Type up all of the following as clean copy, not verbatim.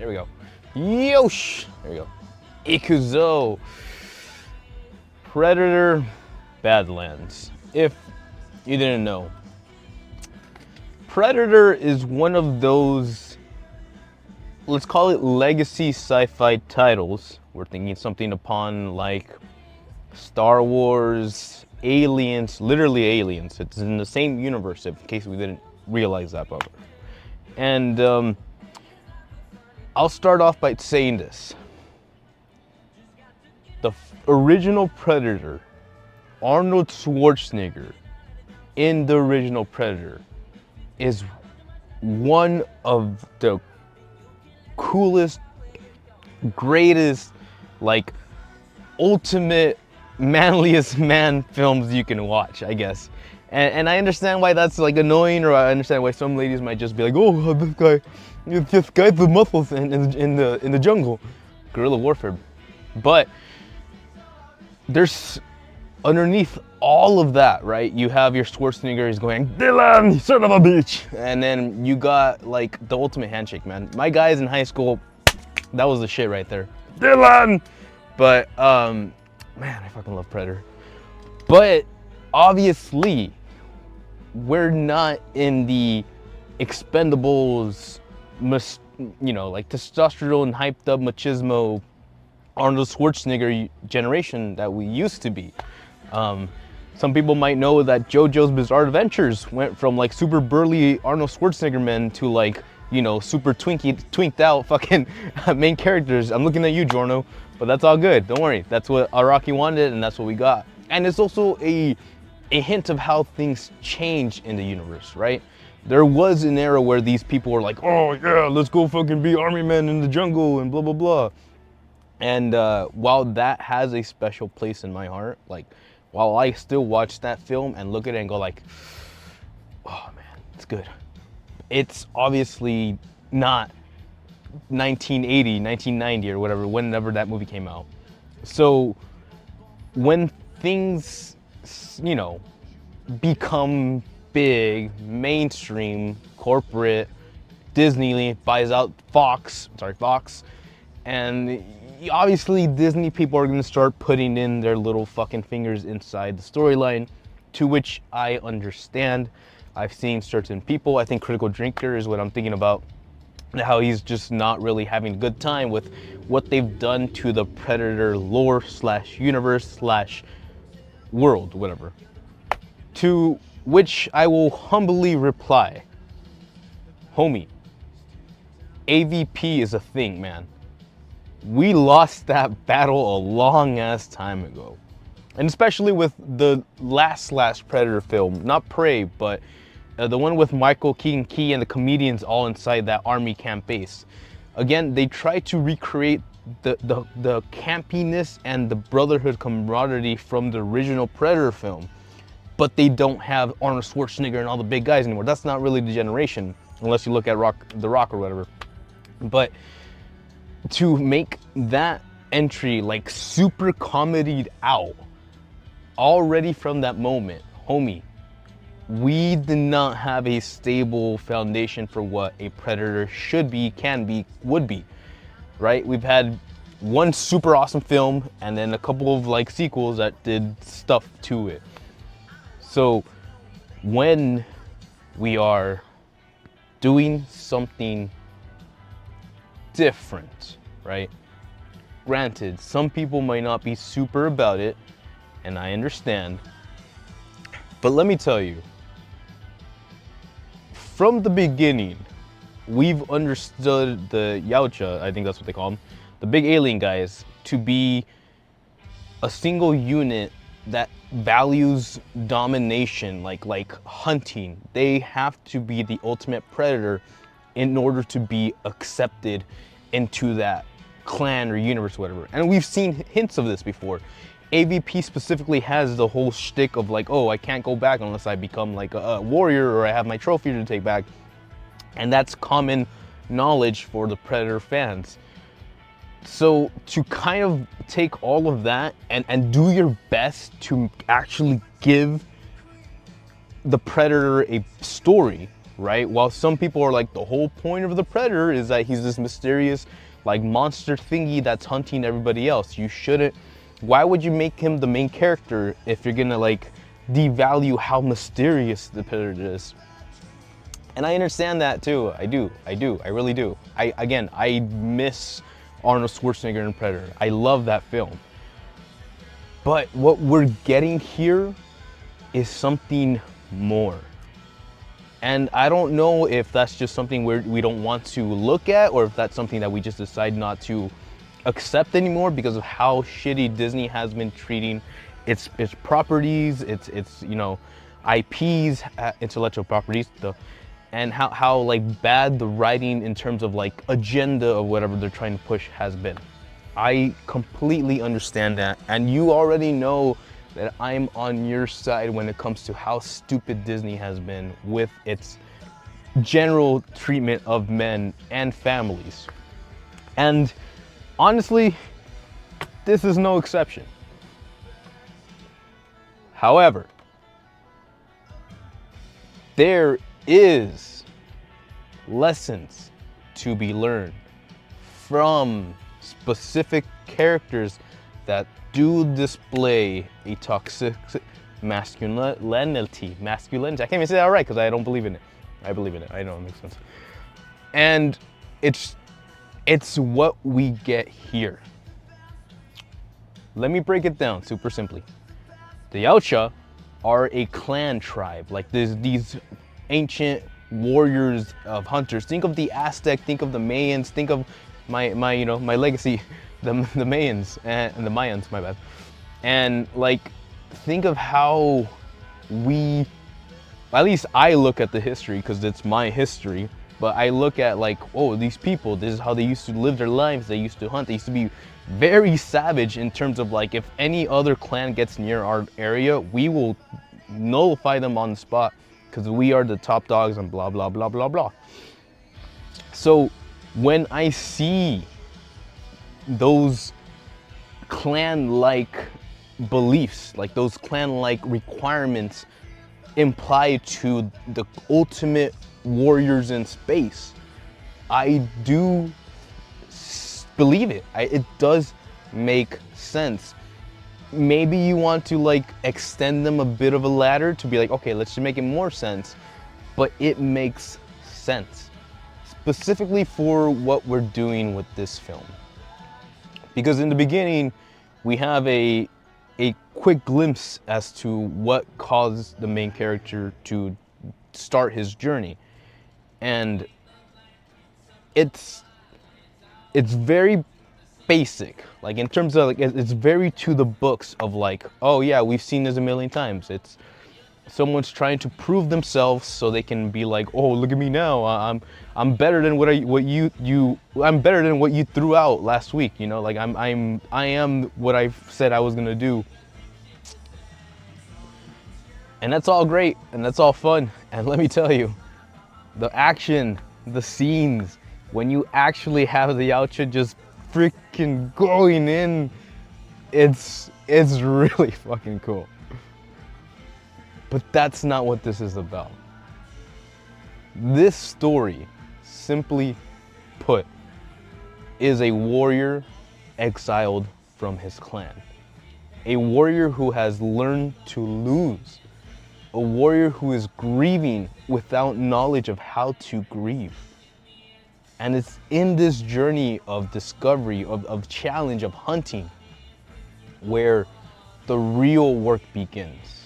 There we go. Yosh! There we go. Ikuzo. Predator Badlands. If you didn't know, Predator is one of those, let's call it legacy sci-fi titles. We're thinking something upon like Star Wars, Aliens, literally Aliens. It's in the same universe, in case we didn't realize that before. And I'll start off by saying this. The original Predator, Arnold Schwarzenegger, in the original Predator, is one of the coolest, greatest, like, ultimate, manliest man films you can watch, I guess. And I understand why that's like annoying, or I understand why some ladies might just be like, oh, this guy's the muscles in the jungle, guerrilla warfare. But there's underneath all of that, right? You have your Schwarzenegger is going, Dylan, son of a bitch. And then you got like the ultimate handshake, man. My guys in high school, that was the shit right there. Dylan! But, man, I fucking love Predator. But obviously, we're not in the Expendables, you know, like testosterone hyped up machismo Arnold Schwarzenegger generation that we used to be. Some people might know that JoJo's Bizarre Adventures went from like super burly Arnold Schwarzenegger men to like, you know, super twinked out fucking main characters. I'm looking at you, Jorno, but that's all good. Don't worry. That's what Araki wanted, and that's what we got. And it's also a hint of how things change in the universe, right? There was an era where these people were like, oh yeah, let's go fucking be army men in the jungle and blah, blah, blah. And while that has a special place in my heart, like, while I still watch that film and look at it and go like, oh man, it's good. It's obviously not 1980, 1990 or whatever, whenever that movie came out. So when things, you know, become big, mainstream, corporate, Disney buys out Fox, and obviously Disney people are gonna start putting in their little fucking fingers inside the storyline, to which I understand. I've seen certain people, I think Critical Drinker is what I'm thinking about, how he's just not really having a good time with what they've done to the Predator lore / universe / world, whatever. To which I will humbly reply, homie, AVP is a thing, man. We lost that battle a long ass time ago. And especially with the last Predator film, not Prey, but the one with Michael Keegan Key and the comedians all inside that army camp base. Again, they tried to recreate the campiness and the brotherhood camaraderie from the original Predator film, but they don't have Arnold Schwarzenegger and all the big guys anymore. That's not really the generation, unless you look at The Rock or whatever. But to make that entry like super comedied out already from that moment, homie, we did not have a stable foundation for what a Predator should be, can be, would be, right? We've had one super awesome film and then a couple of like sequels that did stuff to it. So when we are doing something different, right? Granted, some people might not be super about it, and I understand. But let me tell you, from the beginning, we've understood the Yautja, I think that's what they call them, the big alien guys, to be a single unit that values domination, like hunting. They have to be the ultimate predator in order to be accepted into that clan or universe, whatever. And we've seen hints of this before. AVP specifically has the whole shtick of like, oh, I can't go back unless I become like a warrior or I have my trophy to take back. And that's common knowledge for the Predator fans. So to kind of take all of that and do your best to actually give the Predator a story, right? While some people are like, the whole point of the predator is that he's this mysterious like monster thingy that's hunting everybody else. You shouldn't, why would you make him the main character if you're gonna like devalue how mysterious the predator is? And I understand that too. I really do. I miss Arnold Schwarzenegger in Predator. I love that film. But what we're getting here is something more. And I don't know if that's just something we don't want to look at, or if that's something that we just decide not to accept anymore because of how shitty Disney has been treating its properties, its you know, IPs, intellectual properties, and how like bad the writing in terms of like agenda of whatever they're trying to push has been. I completely understand that, and you already know that I'm on your side when it comes to how stupid Disney has been with its general treatment of men and families. And honestly, this is no exception. However, there is lessons to be learned from specific characters that do display a toxic masculinity. I can't even say that right because I don't believe in it. I believe in it. I know it makes sense. And it's what we get here. Let me break it down super simply. The Yautja are a clan tribe. Like there's these ancient warriors of hunters. Think of the Aztec, think of the Mayans, think of my you know, my legacy, the Mayans and the Mayans, my bad. And like, think of how we, at least I look at the history because it's my history, but I look at like, oh, these people, this is how they used to live their lives. They used to hunt. They used to be very savage in terms of like, if any other clan gets near our area, we will nullify them on the spot because we are the top dogs and blah, blah, blah, blah, blah. So when I see those clan-like beliefs, like those clan-like requirements imply to the ultimate warriors in space, I do believe it. It does make sense. Maybe you want to like extend them a bit of a ladder to be like, okay, let's just make it more sense, but it makes sense. Specifically for what we're doing with this film. Because in the beginning, we have a quick glimpse as to what caused the main character to start his journey. And it's very basic, like in terms of like, it's very to the books of like, oh yeah, we've seen this a million times. It's someone's trying to prove themselves so they can be like, oh, look at me now, I'm better than I'm better than what you threw out last week, you know, like I am what I said I was gonna do. And that's all great and that's all fun, and let me tell you, the action, the scenes, when you actually have the Yautja just freaking going in, it's really fucking cool. But that's not what this is about. This story, simply put, is a warrior exiled from his clan. A warrior who has learned to lose. A warrior who is grieving without knowledge of how to grieve. And it's in this journey of discovery, of challenge, of hunting, where the real work begins.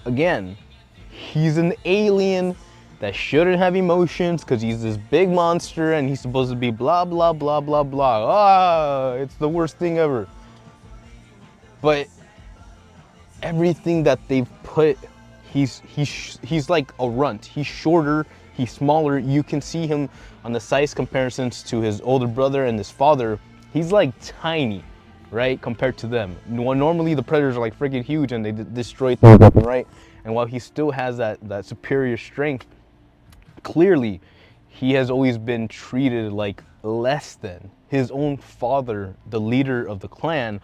Again, he's an alien that shouldn't have emotions because he's this big monster and he's supposed to be blah, blah, blah, blah, blah. Ah, it's the worst thing ever. But everything that they've put, he's like a runt. He's shorter, he's smaller. You can see him on the size comparisons to his older brother and his father. He's like tiny, right, compared to them. Normally the predators are like freaking huge and they destroy things, right? And while he still has that superior strength, clearly he has always been treated like less than. His own father, the leader of the clan,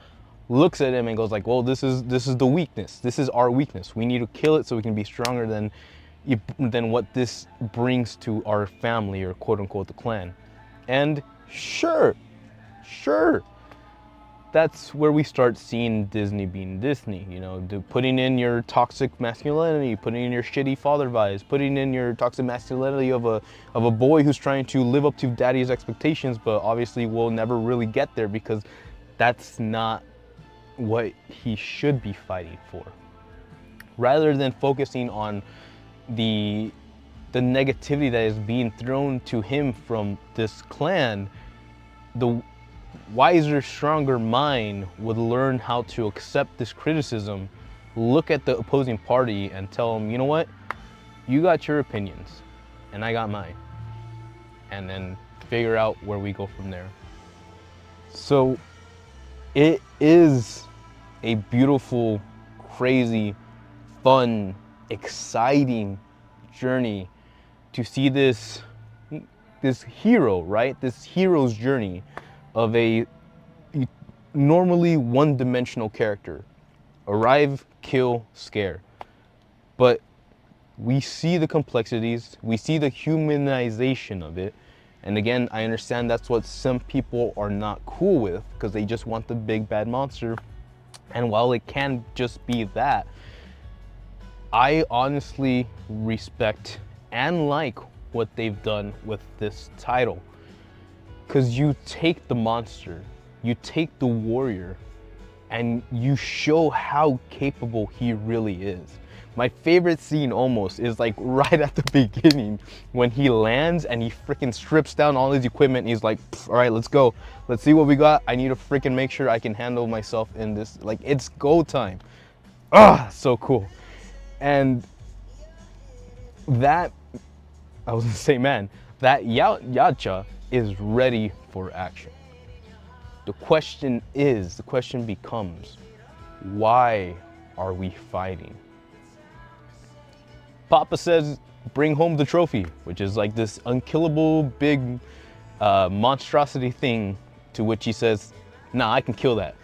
looks at him and goes like, well, this is the weakness. This is our weakness. We need to kill it so we can be stronger than than what this brings to our family, or quote unquote the clan. And sure, that's where we start seeing Disney being Disney, you know, putting in your toxic masculinity, putting in your shitty father vibes, putting in your toxic masculinity of a boy who's trying to live up to daddy's expectations, but obviously will never really get there because that's not what he should be fighting for. Rather than focusing on the negativity that is being thrown to him from this clan, the wiser, stronger mind would learn how to accept this criticism, look at the opposing party and tell them, you know what, you got your opinions and I got mine, and then figure out where we go from there. So it is a beautiful, crazy, fun, exciting journey to see this hero, right? This hero's journey of a normally one-dimensional character. Arrive, kill, scare. But we see the complexities, we see the humanization of it. And again, I understand that's what some people are not cool with, because they just want the big bad monster. And while it can just be that, I honestly respect and like what they've done with this title. Because you take the monster, you take the warrior, and you show how capable he really is. My favorite scene almost is like right at the beginning when he lands and he freaking strips down all his equipment and he's like, all right, let's go. Let's see what we got. I need to freaking make sure I can handle myself in this. Like, it's go time. Ah, so cool. And that, I was gonna say, man, that Yacha is ready for action. The question becomes, why are we fighting? Papa says, bring home the trophy, which is like this unkillable big monstrosity thing, to which he says, nah, I can kill that.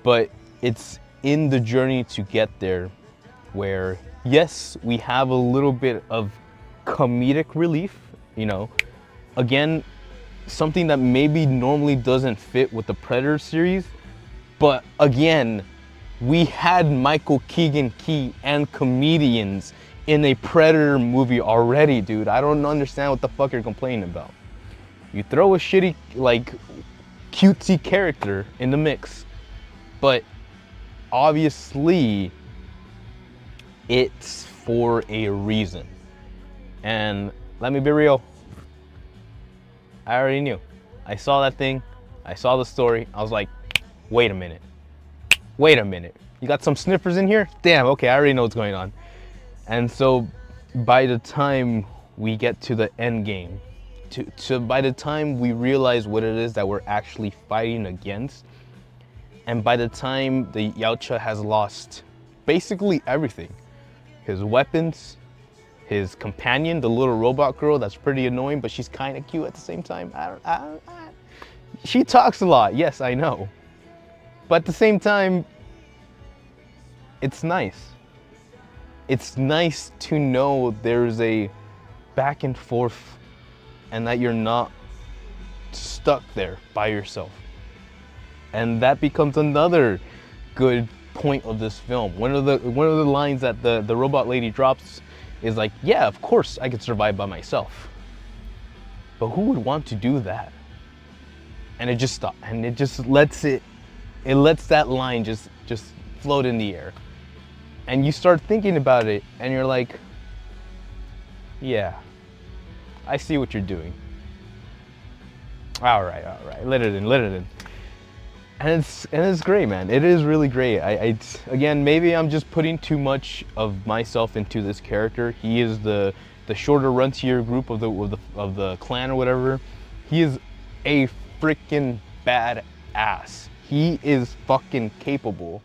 But it's in the journey to get there where, yes, we have a little bit of comedic relief, you know, again, something that maybe normally doesn't fit with the Predator series, but again, we had Michael Keegan Key and comedians in a Predator movie already, dude. I don't understand what the fuck you're complaining about. You throw a shitty, like, cutesy character in the mix, but obviously it's for a reason. And let me be real, I already knew. I saw that thing, I saw the story, I was like, wait a minute. You got some sniffers in here? Damn, okay, I already know what's going on. And so by the time we get to the end game, by the time we realize what it is that we're actually fighting against, and by the time the Yautja has lost basically everything, his weapons, his companion, the little robot girl that's pretty annoying, but she's kind of cute at the same time. She talks a lot, yes, I know. But at the same time, it's nice. It's nice to know there's a back and forth and that you're not stuck there by yourself. And that becomes another good point of this film. One of the lines that the robot lady drops is like, yeah, of course I could survive by myself. But who would want to do that? And it just stops, and it just lets that line just float in the air. And you start thinking about it and you're like, yeah, I see what you're doing. All right, let it in. And it's great, man. It is really great. Again, maybe I'm just putting too much of myself into this character. He is the shorter, runtier group of the clan or whatever. He is a freaking badass. He is fucking capable.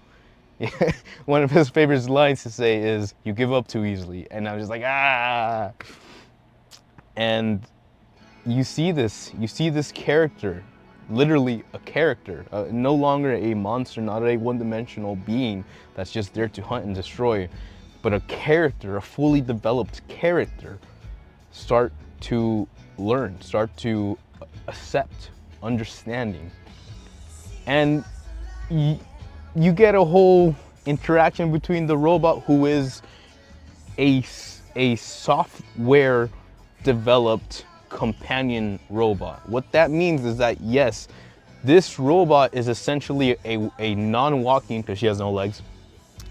One of his favorite lines to say is, "You give up too easily," and I'm just like, ah. And you see this character. Literally a character, no longer a monster, not a one-dimensional being that's just there to hunt and destroy, but a character, a fully developed character, start to learn, start to accept, understanding. And you get a whole interaction between the robot, who is a software developed companion robot. What that means is that, yes, this robot is essentially a non-walking, because she has no legs,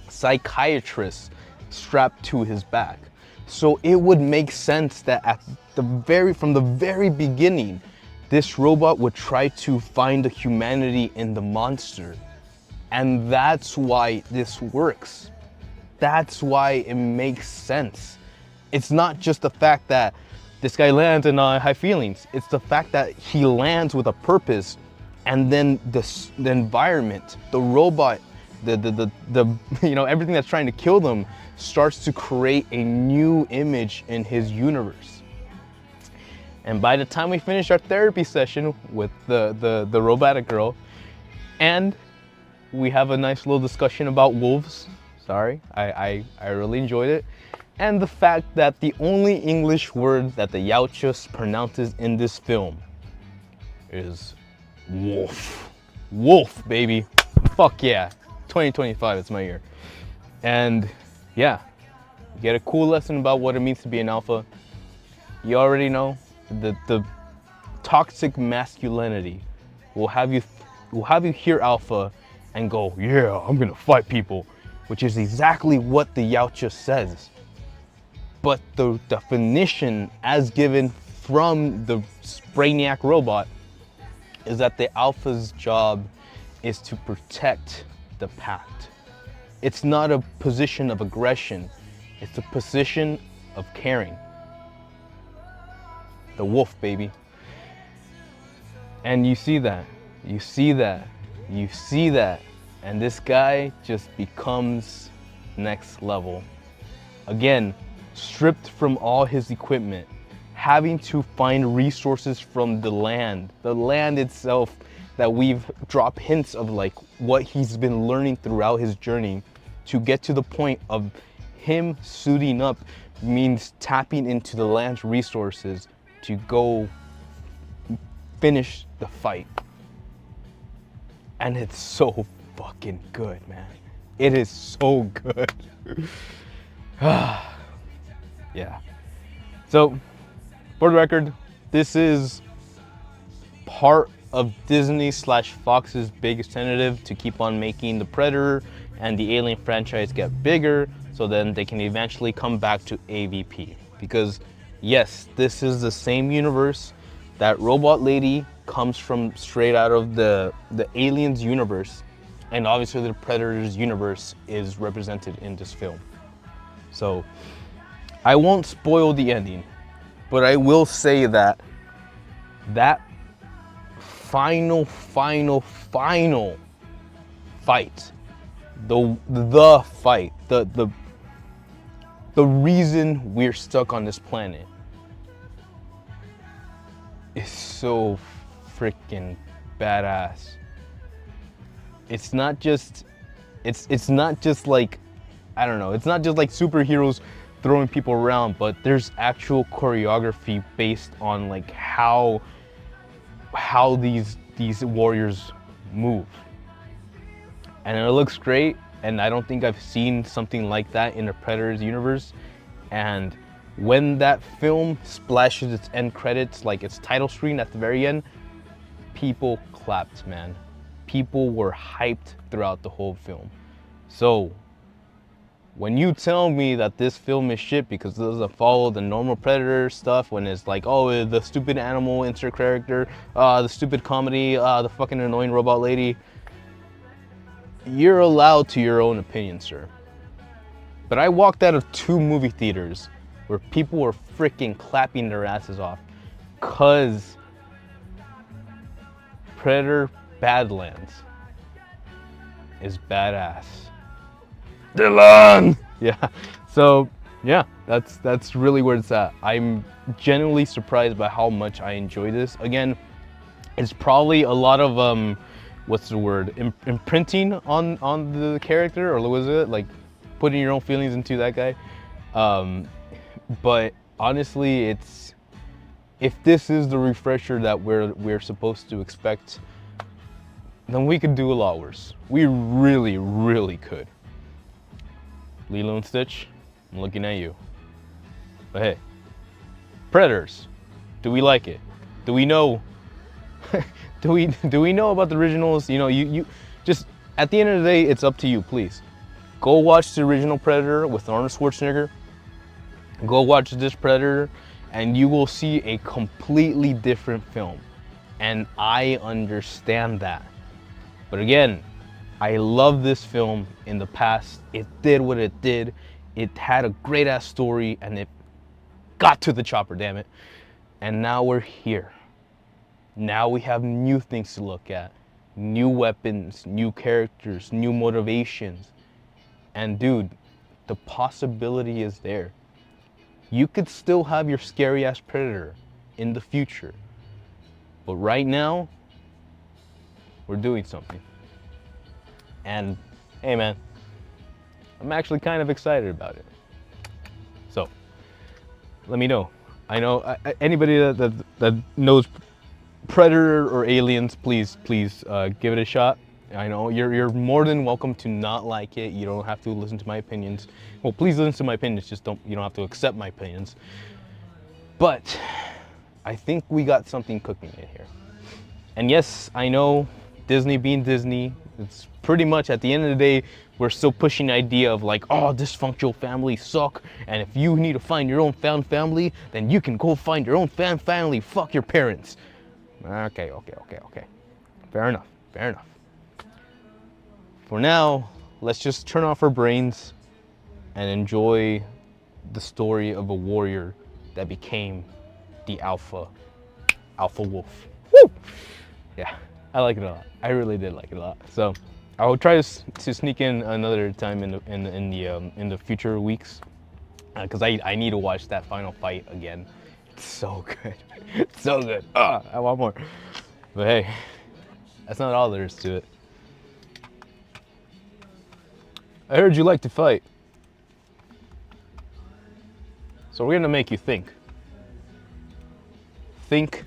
psychiatrist strapped to his back. So it would make sense that from the very beginning, this robot would try to find the humanity in the monster. And that's why this works. That's why it makes sense. It's not just the fact that this guy lands in high feelings. It's the fact that he lands with a purpose, and then the environment, the robot, the everything that's trying to kill them starts to create a new image in his universe. And by the time we finish our therapy session with the robotic girl, and we have a nice little discussion about wolves. Sorry, I really enjoyed it. And the fact that the only English word that the Yautja pronounces in this film is wolf. Wolf, baby. Fuck yeah. 2025, it's my year. And yeah, you get a cool lesson about what it means to be an alpha. You already know the toxic masculinity will have you hear alpha and go, yeah, I'm gonna fight people, which is exactly what the Yautja says. But the definition as given from the Brainiac robot is that the alpha's job is to protect the pact. It's not a position of aggression, it's a position of caring. The wolf, baby. And you see that, you see that, you see that, and this guy just becomes next level. Again, stripped from all his equipment, having to find resources from the land itself, that we've dropped hints of like what he's been learning throughout his journey to get to the point of him suiting up means tapping into the land's resources to go finish the fight. And it's so fucking good, man. It is so good. Yeah. So, for the record, this is part of Disney/Fox's biggest tentative to keep on making the Predator and the Alien franchise get bigger, so then they can eventually come back to AVP. Because yes, this is the same universe. That robot lady comes from straight out of the Aliens universe, and obviously the Predator's universe is represented in this film. So I won't spoil the ending, but I will say that that final fight, the fight, the reason we're stuck on this planet is so freaking badass. It's not just like, I don't know, it's not just like superheroes throwing people around, but there's actual choreography based on like how these warriors move. And it looks great, and I don't think I've seen something like that in the Predator's universe. And when that film splashes its end credits, like its title screen at the very end, people clapped, man. People were hyped throughout the whole film. So when you tell me that this film is shit because it doesn't follow the normal Predator stuff, when it's like, oh, the stupid animal insert character, the stupid comedy, the fucking annoying robot lady, you're allowed to your own opinion, sir. But I walked out of 2 movie theaters where people were freaking clapping their asses off because Predator Badlands is badass. Dylan! Yeah, so yeah, that's really where it's at. I'm genuinely surprised by how much I enjoy this. Again, it's probably a lot of what's the word, imprinting on the character, or was it like putting your own feelings into that guy. But honestly, if this is the refresher that we're supposed to expect, then we could do a lot worse. We really, really could. Lilo and Stitch, I'm looking at you. But hey, Predators, do we like it? Do we know? do we know about the originals? You know, you just at the end of the day, it's up to you. Please, go watch the original Predator with Arnold Schwarzenegger. Go watch this Predator, and you will see a completely different film. And I understand that. But again, I love this film in the past. It did what it did. It had a great ass story, and it got to the chopper, damn it. And now we're here. Now we have new things to look at. New weapons, new characters, new motivations. And dude, the possibility is there. You could still have your scary ass Predator in the future. But right now, we're doing something. And hey man, I'm actually kind of excited about it. So, let me know. I know anybody that knows Predator or Aliens, please give it a shot. I know you're more than welcome to not like it. You don't have to listen to my opinions. Well, please listen to my opinions. Just you don't have to accept my opinions. But I think we got something cooking in here. And yes, I know Disney being Disney, it's pretty much at the end of the day, we're still pushing the idea of like, oh, dysfunctional families suck, and if you need to find your own found family, then you can go find your own found family. Fuck your parents. Okay. Fair enough. For now, let's just turn off our brains and enjoy the story of a warrior that became the alpha wolf. Woo! Yeah, I like it a lot. I really did like it a lot. So I will try to sneak in another time in the future weeks, because I need to watch that final fight again. It's so good. It's so good. I want more. But hey, that's not all there is to it. I heard you like to fight. So we're gonna make you think. Think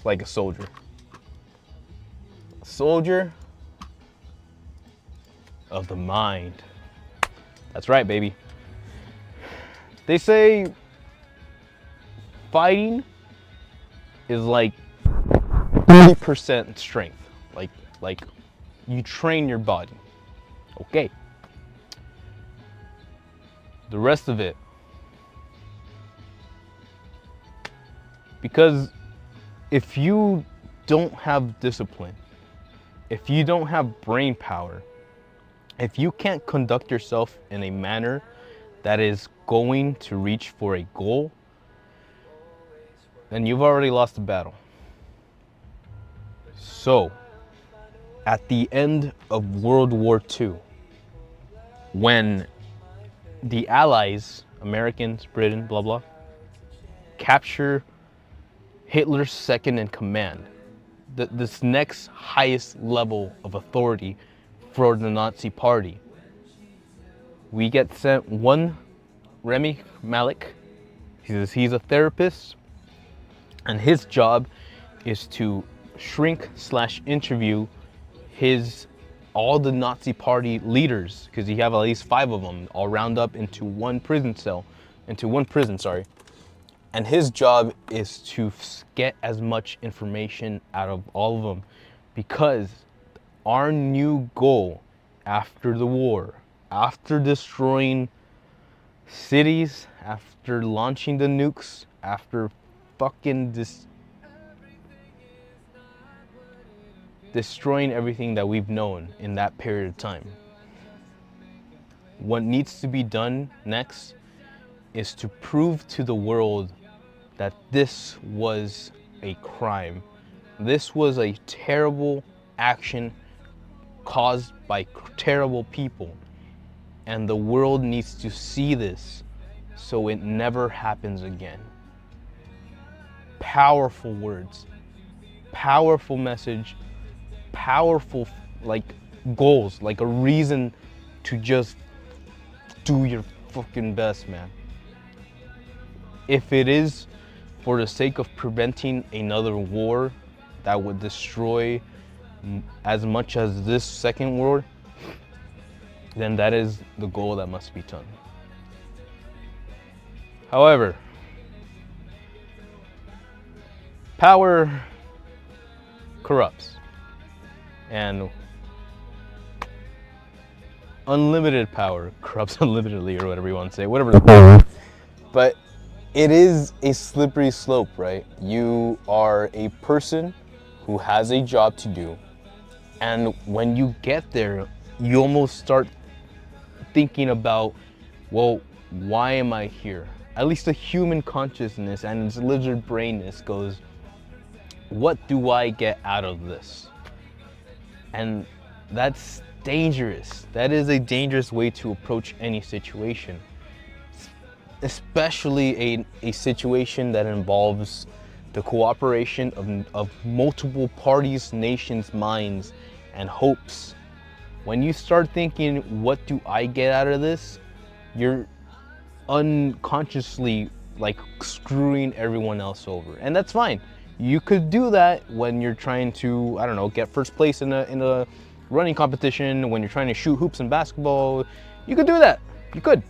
like a soldier. A soldier of the mind. That's right, baby. They say fighting is like 30% strength. Like you train your body. Okay. The rest of it, because if you don't have discipline, if you don't have brain power, if you can't conduct yourself in a manner that is going to reach for a goal, then you've already lost the battle. So, at the end of World War II, when the Allies, Americans, Britain, blah, blah, capture Hitler's second in command, this next highest level of authority for the Nazi party, we get sent one Remy Malek. He's a therapist, and his job is to shrink/interview all the Nazi party leaders, because you have at least 5 of them all round up into one prison, and his job is to get as much information out of all of them, because our new goal after the war, after destroying cities, after launching the nukes, after fucking destroying everything that we've known in that period of time, what needs to be done next is to prove to the world that this was a crime. This was a terrible action caused by terrible people. And the world needs to see this so it never happens again. Powerful words, powerful message, powerful, like, goals, like a reason to just do your fucking best, man. If it is for the sake of preventing another war that would destroy as much as this second war, then that is the goal that must be done. However, power corrupts, and unlimited power corrupts unlimitedly, or whatever you want to say, whatever the word. But it is a slippery slope, right? You are a person who has a job to do, and when you get there, you almost start thinking about, well, why am I here? At least the human consciousness and its lizard brainness goes, what do I get out of this? And that's dangerous. That is a dangerous way to approach any situation, especially a situation that involves the cooperation of multiple parties, nations, minds, and hopes. When you start thinking, what do I get out of this? You're unconsciously like screwing everyone else over. And that's fine. You could do that when you're trying to, I don't know, get first place in a running competition, when you're trying to shoot hoops in basketball. You could do that. You could.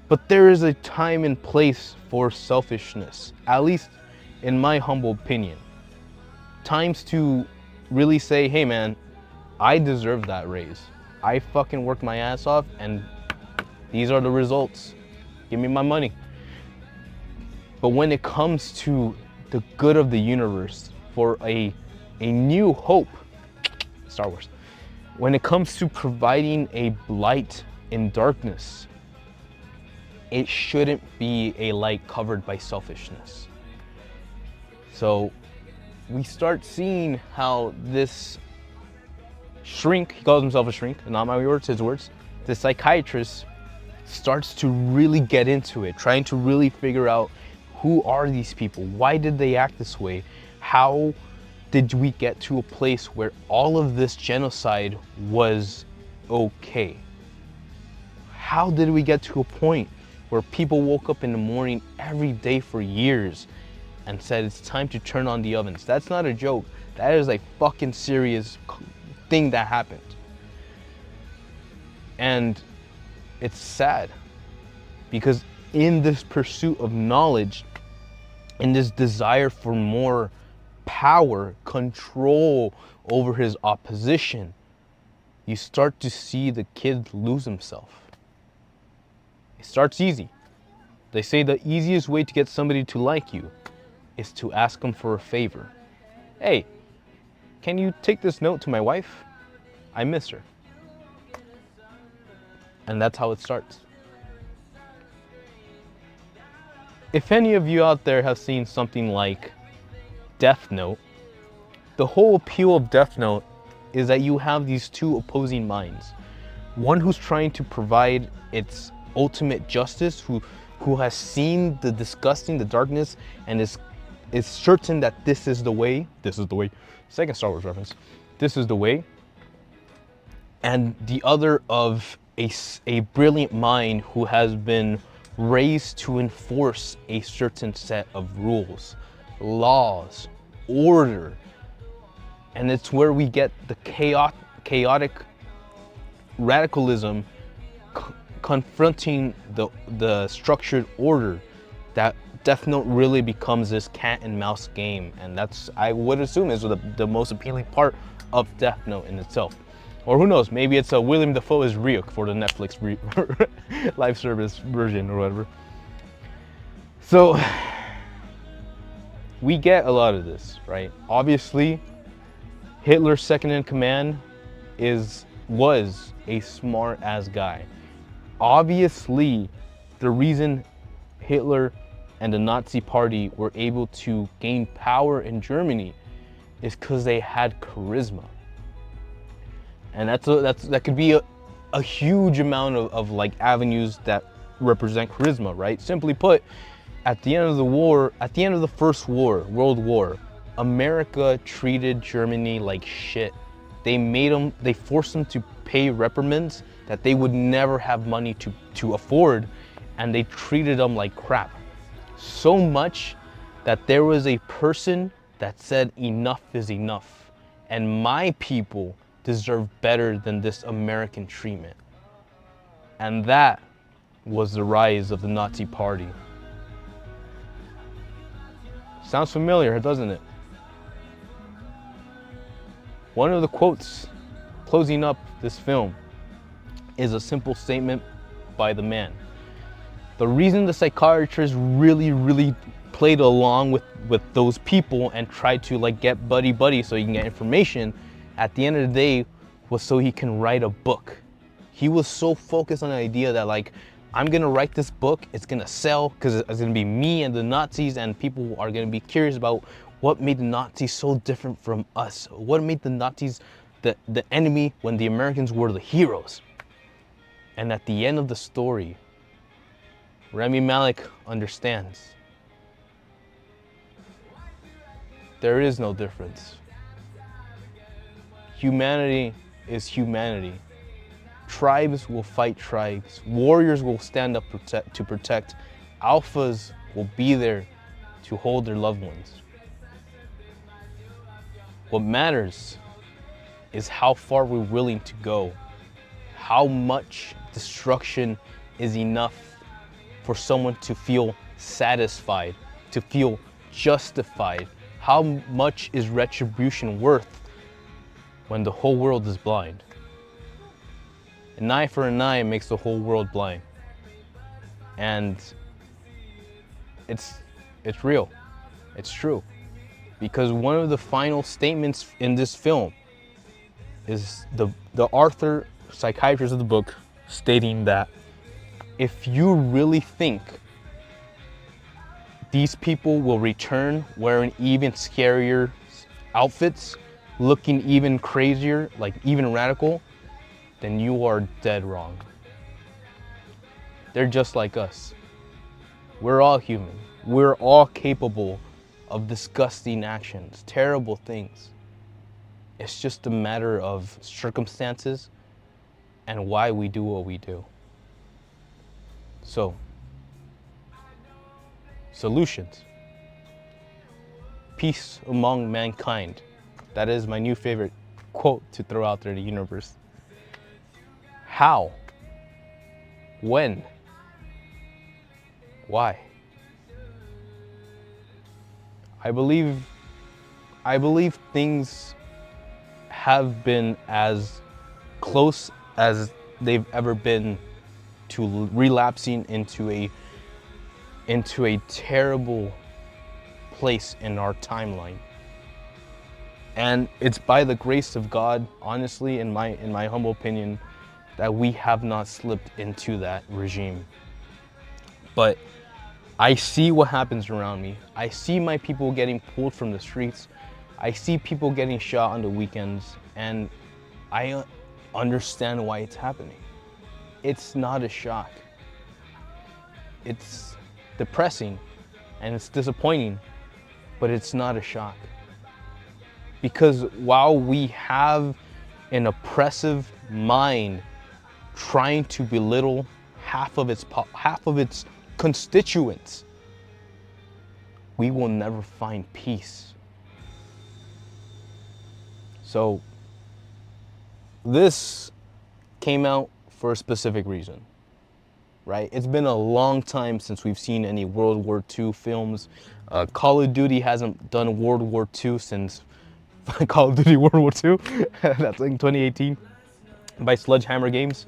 But there is a time and place for selfishness, at least in my humble opinion. Times to really say, hey man, I deserve that raise. I fucking worked my ass off, and these are the results. Give me my money. But when it comes to the good of the universe, for a new hope, Star Wars, when it comes to providing a light in darkness, it shouldn't be a light covered by selfishness. So we start seeing how this shrink, he calls himself a shrink, not my words, his words, the psychiatrist starts to really get into it, trying to really figure out, who are these people? Why did they act this way? How did we get to a place where all of this genocide was okay? How did we get to a point where people woke up in the morning every day for years and said, it's time to turn on the ovens? That's not a joke. That is a fucking serious thing that happened. And it's sad, because in this pursuit of knowledge, in this desire for more power, control over his opposition, you start to see the kid lose himself. It starts easy. They say the easiest way to get somebody to like you is to ask them for a favor. Hey, can you take this note to my wife? I miss her. And that's how it starts. If any of you out there have seen something like Death Note, the whole appeal of Death Note is that you have these two opposing minds. One who's trying to provide its ultimate justice, who has seen the disgusting, the darkness, and is certain that this is the way. Second Star Wars reference. This is the way. And the other of a brilliant mind who has been raised to enforce a certain set of rules, laws, order. And it's where we get the chaotic radicalism confronting the structured order, that Death Note really becomes this cat and mouse game. And that's, I would assume, is the most appealing part of Death Note in itself. Or who knows, maybe it's a William Dafoe as Ryuk for the Netflix live service version or whatever. So we get a lot of this, right? Obviously, Hitler's second in command was a smart ass guy. Obviously, the reason Hitler and the Nazi Party were able to gain power in Germany is because they had charisma. And that could be a huge amount of like avenues that represent charisma, right? Simply put, at the end of the war, at the end of the First World War, America treated Germany like shit. They forced them to pay reprimands that they would never have money to afford, and they treated them like crap. So much that there was a person that said enough is enough, and my people deserve better than this American treatment. And that was the rise of the Nazi Party. Sounds familiar, doesn't it? One of the quotes closing up this film is a simple statement by the man. The reason the psychiatrist really played along with those people and tried to like get buddy so he can get information, at the end of the day, was so he can write a book. He was so focused on the idea that like, I'm gonna write this book, it's gonna sell, because it's gonna be me and the Nazis, and people are gonna be curious about what made the Nazis so different from us. What made the Nazis the enemy when the Americans were the heroes. And at the end of the story, Rami Malek understands there is no difference. Humanity is humanity. Tribes will fight tribes. Warriors will stand up to protect. Alphas will be there to hold their loved ones. What matters is how far we're willing to go. How much destruction is enough for someone to feel satisfied, to feel justified. How much is retribution worth when the whole world is blind? An eye for an eye makes the whole world blind. And it's real. It's true. Because one of the final statements in this film is the author, psychiatrist of the book, stating that if you really think these people will return wearing even scarier outfits, looking even crazier, like even radical, then you are dead wrong. They're just like us. We're all human. We're all capable of disgusting actions, terrible things. It's just a matter of circumstances and why we do what we do. So, solutions. Peace among mankind. That is my new favorite quote to throw out there to the universe. How? When? Why? I believe things have been as close as they've ever been to relapsing into a terrible place in our timeline. And it's by the grace of God, honestly, in my humble opinion, that we have not slipped into that regime. But I see what happens around me. I see my people getting pulled from the streets. I see people getting shot on the weekends, and I understand why it's happening. It's not a shock. It's depressing and it's disappointing, but it's not a shock. Because while we have an oppressive mind trying to belittle half of its constituents, we will never find peace. So this came out for a specific reason, right? It's been a long time since we've seen any World War II films. Call of Duty hasn't done World War II since Call of Duty World War II. That's in 2018 by Sledgehammer Games.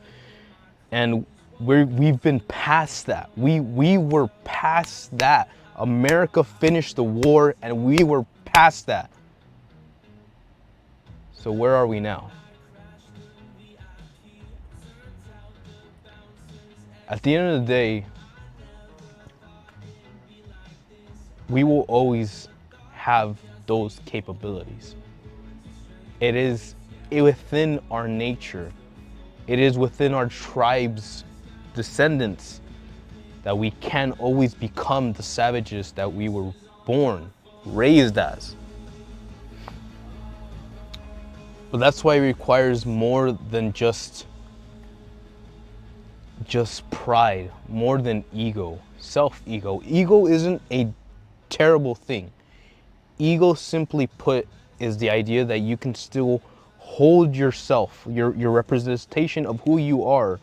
And we've been past that. We were past that. America finished the war and we were past that. So where are we now? At the end of the day, we will always have those capabilities. It is within our nature. It is within our tribe's descendants that we can always become the savages that we were born, raised as. But that's why it requires more than just pride, more than ego, self-ego. Ego isn't a terrible thing. Ego, simply put, is the idea that you can still hold yourself, your representation of who you are,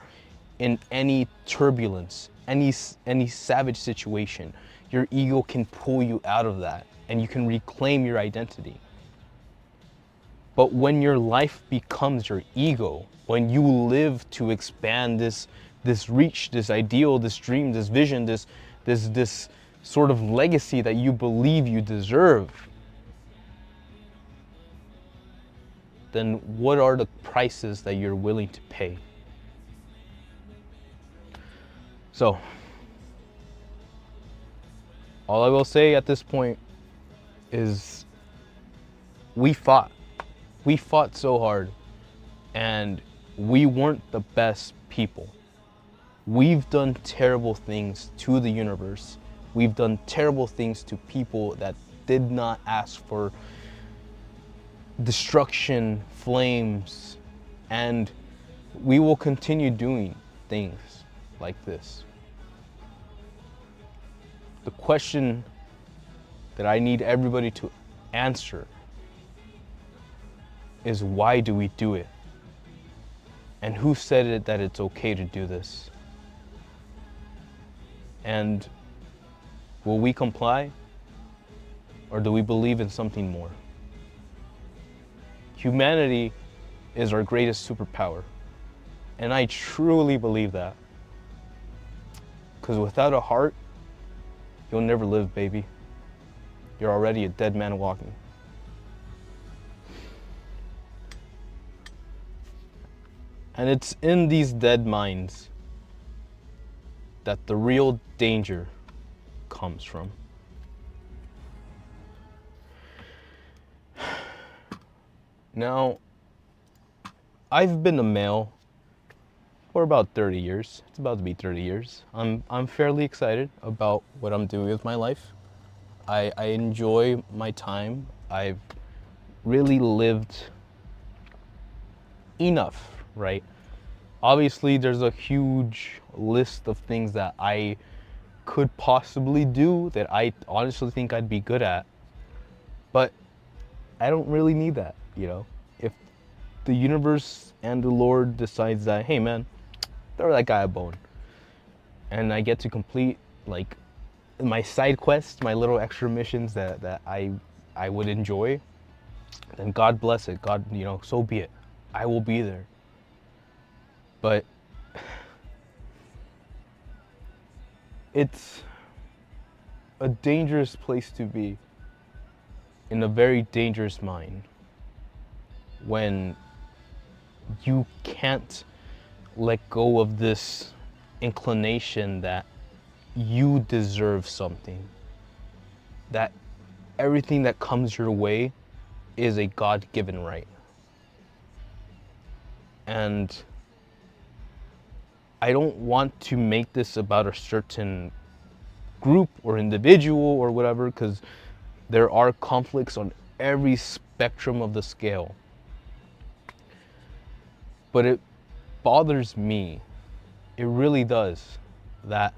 in any turbulence, any savage situation. Your ego can pull you out of that, and you can reclaim your identity. But when your life becomes your ego, when you live to expand this reach, this ideal, this dream, this vision, this sort of legacy that you believe you deserve, then what are the prices that you're willing to pay? So, all I will say at this point is we fought. We fought so hard, and we weren't the best people. We've done terrible things to the universe. We've done terrible things to people that did not ask for destruction, flames, and we will continue doing things like this. The question that I need everybody to answer is, why do we do it? And who said it that it's okay to do this? And will we comply? Or do we believe in something more? Humanity is our greatest superpower. And I truly believe that. Because without a heart, you'll never live, baby. You're already a dead man walking. And it's in these dead minds that the real danger comes from. Now, I've been a male for about 30 years. It's about to be 30 years. I'm fairly excited about what I'm doing with my life. I enjoy my time. I've really lived enough, right? Obviously, there's a huge list of things that I could possibly do that I honestly think I'd be good at, but I don't really need that, you know? If the universe and the Lord decides that, hey man, throw that guy a bone, and I get to complete like my side quests, my little extra missions that I would enjoy, then God bless it. God, you know, so be it. I will be there. But it's a dangerous place to be, in a very dangerous mind, when you can't let go of this inclination that you deserve something, that everything that comes your way is a God-given right. And I don't want to make this about a certain group or individual or whatever, because there are conflicts on every spectrum of the scale. But it bothers me, it really does, that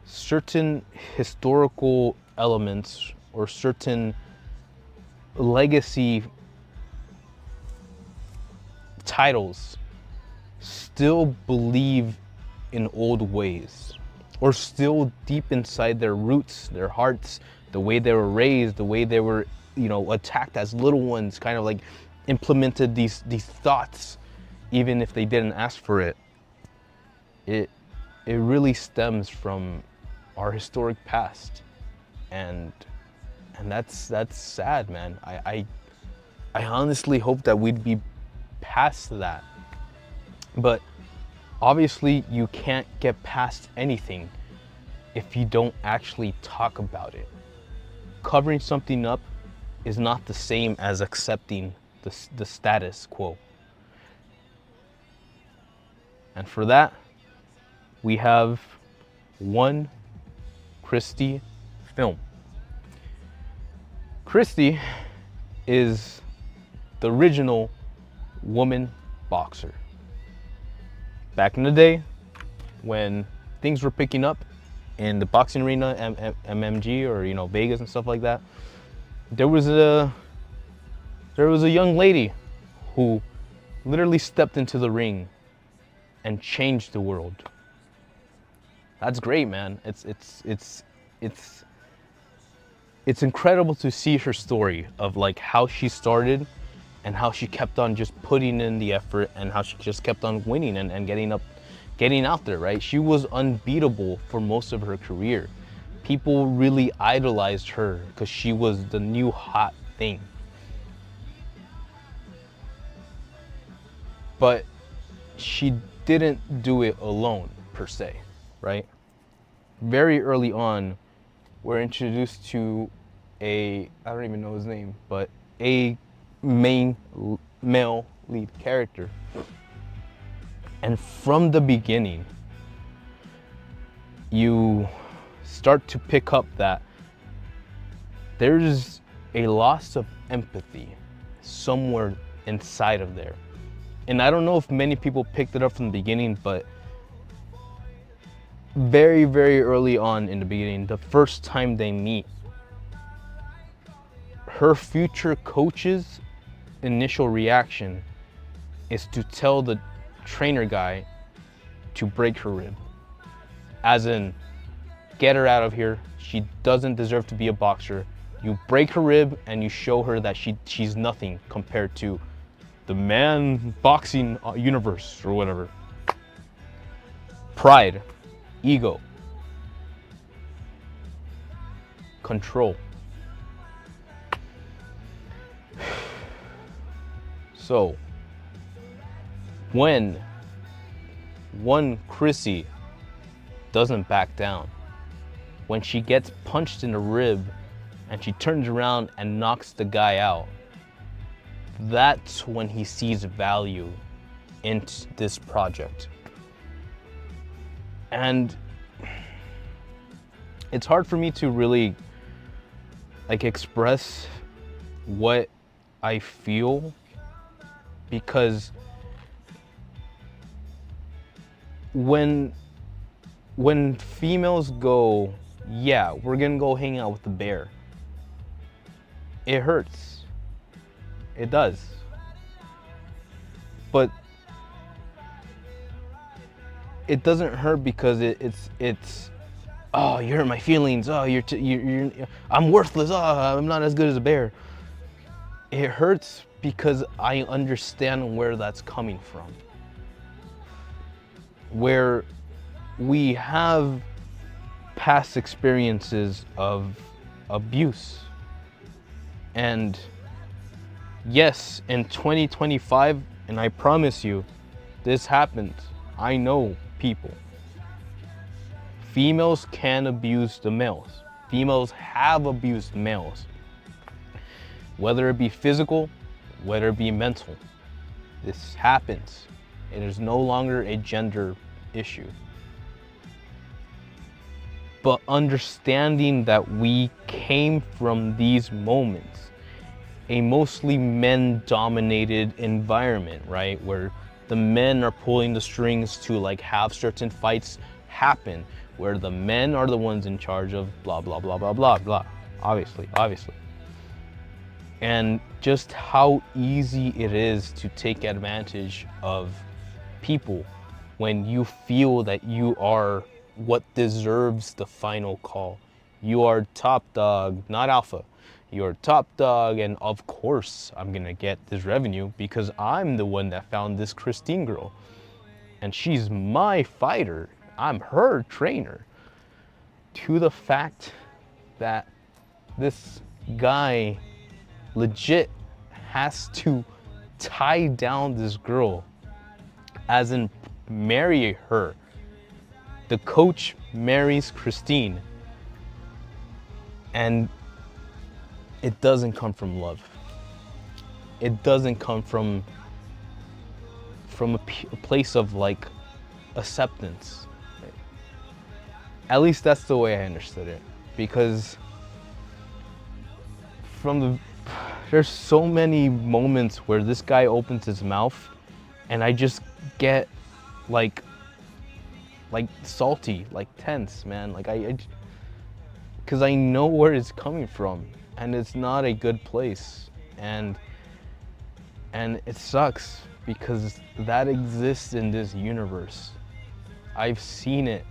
certain historical elements or certain legacy titles still believe in old ways, or still deep inside their roots, their hearts, the way they were raised, the way they were, you know, attacked as little ones, kind of like implemented these thoughts, even if they didn't ask for it. It really stems from our historic past, and that's sad, man. I honestly hope that we'd be past that. But obviously you can't get past anything if you don't actually talk about it. Covering something up is not the same as accepting the status quo. And for that, we have one Christy film. Christy is the original woman boxer. Back in the day, when things were picking up in the boxing arena, MMG, or Vegas and stuff like that, there was a young lady who literally stepped into the ring and changed the world. That's great, man. It's incredible to see her story of like how she started and how she kept on just putting in the effort and how she just kept on winning and getting out there, right? She was unbeatable for most of her career. People really idolized her because she was the new hot thing. But she didn't do it alone, per se, right? Very early on, we're introduced to I don't even know his name, but a main male lead character. And from the beginning, you start to pick up that there's a loss of empathy somewhere inside of there. And I don't know if many people picked it up from the beginning, but very, very early on in the beginning, the first time they meet, her future coach's initial reaction is to tell the trainer guy to break her rib. As in, get her out of here. She doesn't deserve to be a boxer. You break her rib and you show her that she's nothing compared to the man boxing universe or whatever. Pride, ego, control. So, when one Chrissy doesn't back down, when she gets punched in the rib and she turns around and knocks the guy out, that's when he sees value in this project. And it's hard for me to really express what I feel, because when females go, yeah, we're gonna go hang out with the bear, it hurts. It does. But it doesn't hurt because it's oh, you hurt my feelings. Oh, you're I'm worthless. Oh, I'm not as good as a bear. It hurts because I understand where that's coming from. Where we have past experiences of abuse. And yes, in 2025, and I promise you, this happens. I know people. Females can abuse the males. Females have abused males. Whether it be physical, whether it be mental. This happens. It is no longer a gender issue. But understanding that we came from these moments, a mostly men-dominated environment, right? Where the men are pulling the strings to have certain fights happen, where the men are the ones in charge of blah, blah, blah, blah, blah, blah. Obviously. And just how easy it is to take advantage of people when you feel that you are what deserves the final call. You are top dog, not alpha. You're top dog, and of course I'm gonna get this revenue because I'm the one that found this Christine girl. And she's my fighter. I'm her trainer. To the fact that this guy legit has to tie down this girl, as in marry her. The coach marries Christine, and it doesn't come from love. It doesn't come from a place of acceptance. At least that's the way I understood it, because from there's so many moments where this guy opens his mouth and I just get like salty, like tense, man. Like because I know where it's coming from, and it's not a good place, and it sucks because that exists in this universe. I've seen it,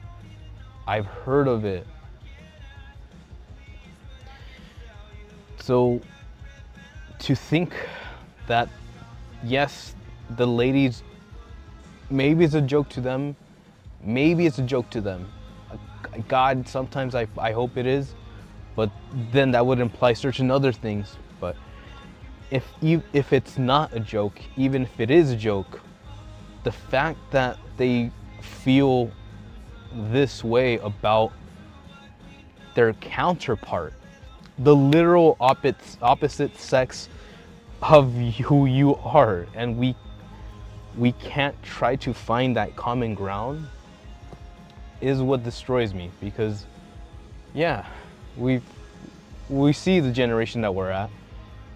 I've heard of it. So to think that, yes, the ladies, maybe it's a joke to them, maybe it's a joke to them. God, sometimes I hope it is, but then that would imply certain other things. But if it's not a joke, even if it is a joke, the fact that they feel this way about their counterpart, the literal opposite sex of who you are, and we can't try to find that common ground, is what destroys me. Because yeah, we see the generation that we're at.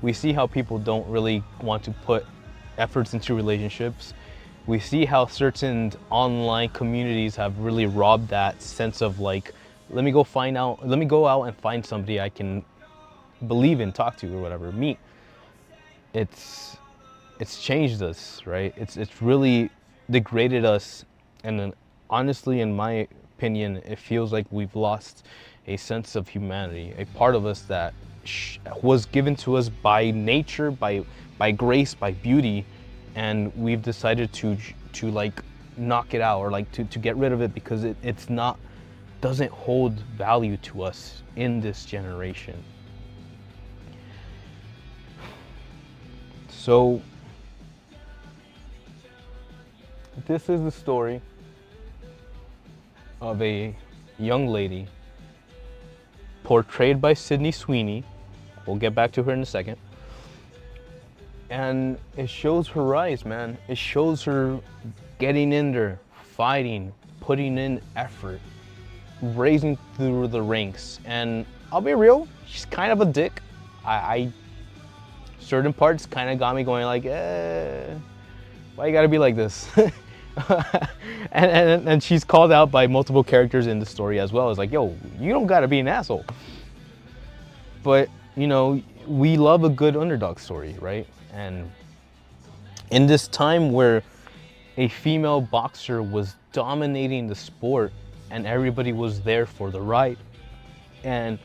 We see how people don't really want to put efforts into relationships. We see how certain online communities have really robbed that sense of like, let me go out and find somebody I can believe in, talk to, or whatever, meet. It's changed us, right? It's really degraded us, and then honestly, in my opinion, it feels like we've lost a sense of humanity, a part of us that was given to us by nature, by grace, by beauty, and we've decided to like knock it out, or like to get rid of it, because it's not, doesn't hold value to us in this generation. So this is the story of a young lady portrayed by Sydney Sweeney. We'll get back to her in a second. And it shows her rise, man. It shows her getting in there, fighting, putting in effort, raising through the ranks. And I'll be real, she's kind of a dick. I certain parts kind of got me going like, why you gotta be like this? and she's called out by multiple characters in the story as well. It's like, yo, you don't gotta be an asshole. But, you know, we love a good underdog story, right? And in this time where a female boxer was dominating the sport and everybody was there for the ride, and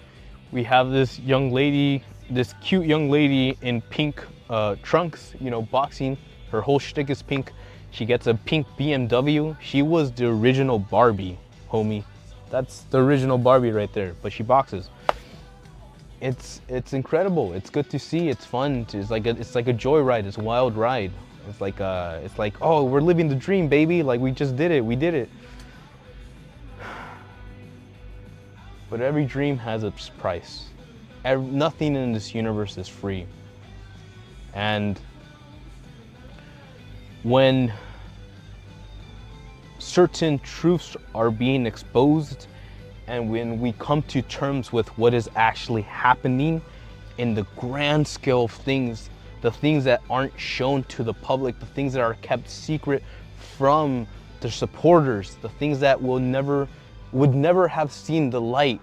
we have this young lady, this cute young lady in pink trunks, you know, boxing. Her whole shtick is pink. She gets a pink BMW. She was the original Barbie, homie. That's the original Barbie right there, but she boxes. It's incredible. It's good to see. It's fun. It's like a joyride. It's a wild ride. It's like oh, we're living the dream, baby. Like we just did it. We did it. But every dream has its price. Nothing in this universe is free. And when certain truths are being exposed, and when we come to terms with what is actually happening in the grand scale of things, the things that aren't shown to the public, the things that are kept secret from the supporters, the things that would never have seen the light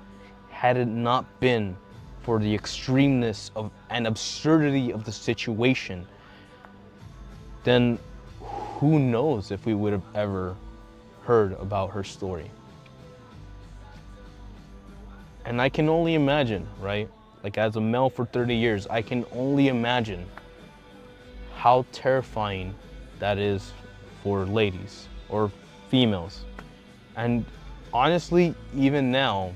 had it not been for the extremeness of and absurdity of the situation, then who knows if we would have ever heard about her story. And I can only imagine, right? Like as a male for 30 years, I can only imagine how terrifying that is for ladies or females. And honestly, even now,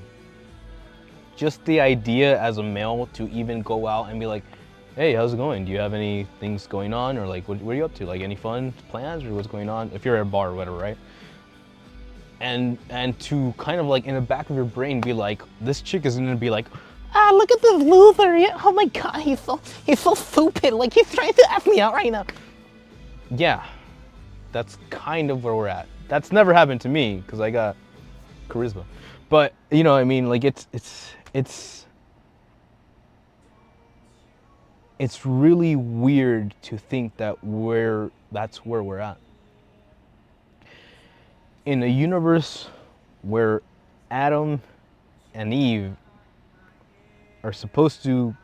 just the idea as a male to even go out and be like, hey, how's it going? Do you have any things going on? Or like, what are you up to? Like any fun plans or what's going on? If you're at a bar or whatever, right? And to kind of like in the back of your brain be like, this chick is gonna be like, look at this loser. Oh my God, he's so stupid. Like he's trying to F me out right now. Yeah, that's kind of where we're at. That's never happened to me because I got charisma. But you know what I mean? Like it's it's really weird to think that that's where we're at. In a universe where Adam and Eve are supposed to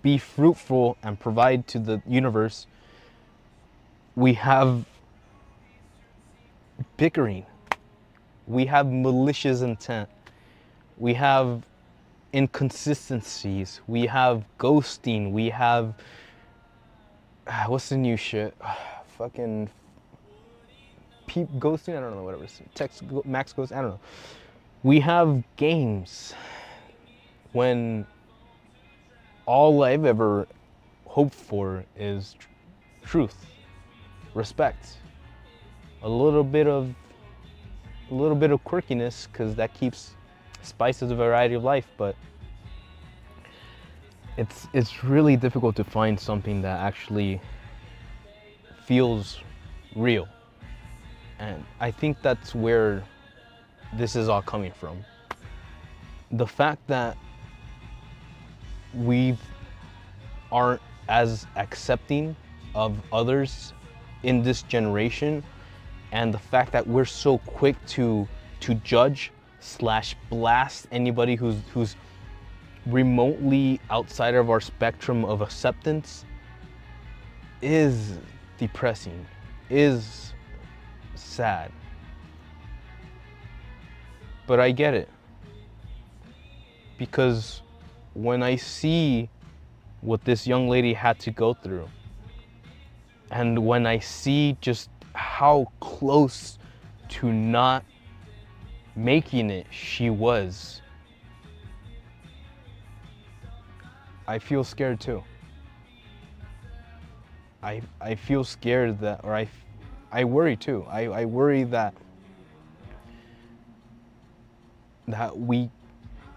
be fruitful and provide to the universe, we have bickering, we have malicious intent, we have inconsistencies, we have ghosting, we have what's the new shit? Fucking ghosting, I don't know, whatever. Text max ghost, I don't know. We have games when all I've ever hoped for is truth, respect, a little bit of quirkiness, because that keeps spices the variety of life. But it's really difficult to find something that actually feels real, and I think that's where this is all coming from. The fact that we aren't as accepting of others in this generation, and the fact that we're so quick to judge / blast anybody who's remotely outside of our spectrum of acceptance is depressing, is sad. But I get it, because when I see what this young lady had to go through, and when I see just how close to not making it she was, I feel scared too. I feel scared that, or I worry too. I worry that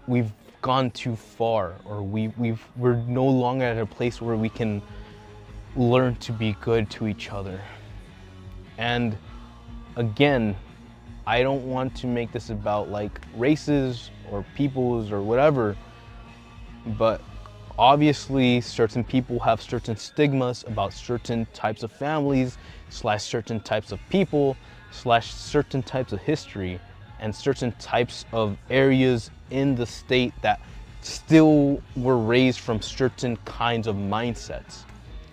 we've gone too far, or we're no longer at a place where we can learn to be good to each other. And again, I don't want to make this about like races or peoples or whatever, but obviously certain people have certain stigmas about certain types of families / certain types of people / certain types of history, and certain types of areas in the state that still were raised from certain kinds of mindsets.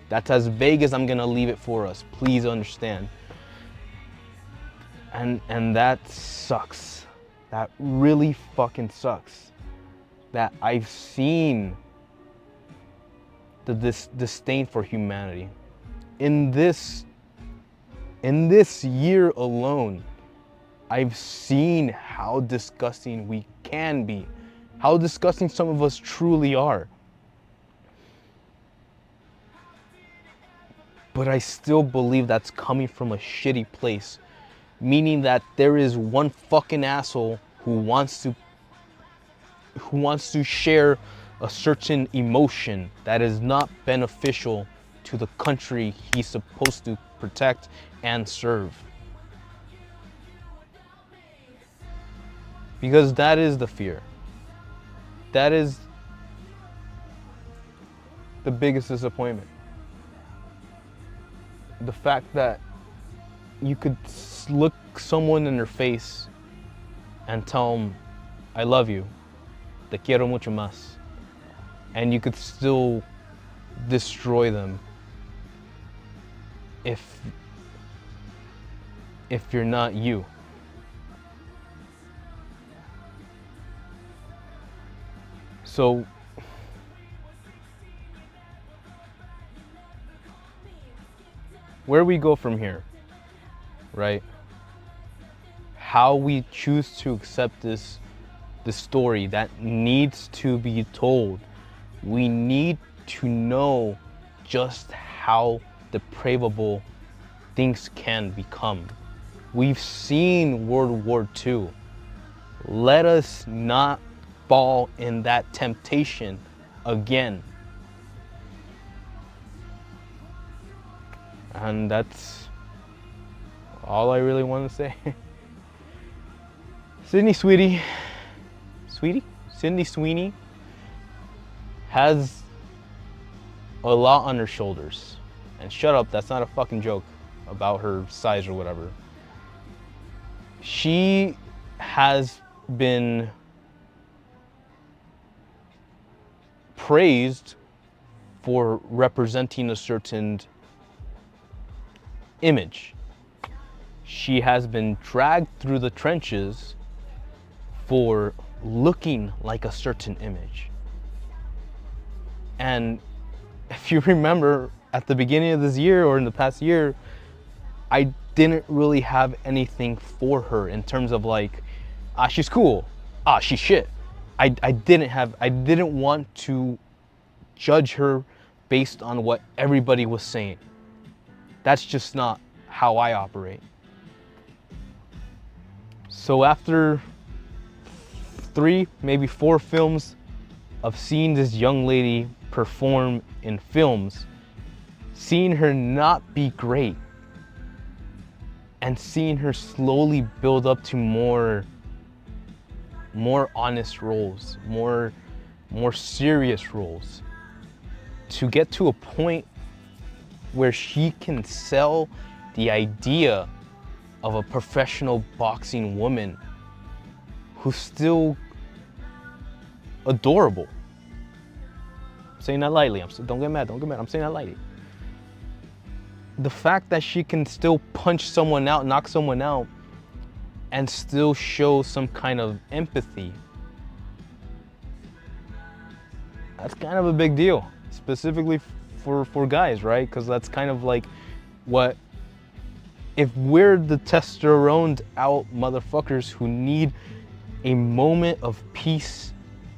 That's as vague as I'm gonna leave it for us, please understand. And that sucks. That really fucking sucks. That I've seen this disdain for humanity. In this year alone, I've seen how disgusting we can be, how disgusting some of us truly are. But I still believe that's coming from a shitty place, meaning that there is one fucking asshole who wants to share a certain emotion that is not beneficial to the country he's supposed to protect and serve. Because that is the fear. That is the biggest disappointment. The fact that you could look someone in their face and tell them, I love you, te quiero mucho más, and you could still destroy them if you're not you. So where we go from here, right? How we choose to accept the story that needs to be told. We need to know just how depravable things can become. We've seen World War II. Let us not fall in that temptation again. And that's all I really want to say. Sydney Sweeney has a lot on her shoulders. And shut up, that's not a fucking joke about her size or whatever. She has been praised for representing a certain image. She has been dragged through the trenches for looking like a certain image. And if you remember, at the beginning of this year or in the past year, I didn't really have anything for her in terms of like, she's cool, she's shit. I didn't want to judge her based on what everybody was saying. That's just not how I operate. So after 3, maybe 4 films of seeing this young lady perform in films, seeing her not be great, and seeing her slowly build up to more honest roles, more serious roles, to get to a point where she can sell the idea of a professional boxing woman who's still adorable. I'm saying that lightly. Don't get mad. I'm saying that lightly. The fact that she can still punch someone out, knock someone out, and still show some kind of empathy, that's kind of a big deal, specifically for guys, right? Because that's kind of like what, if we're the testosteroned out motherfuckers who need a moment of peace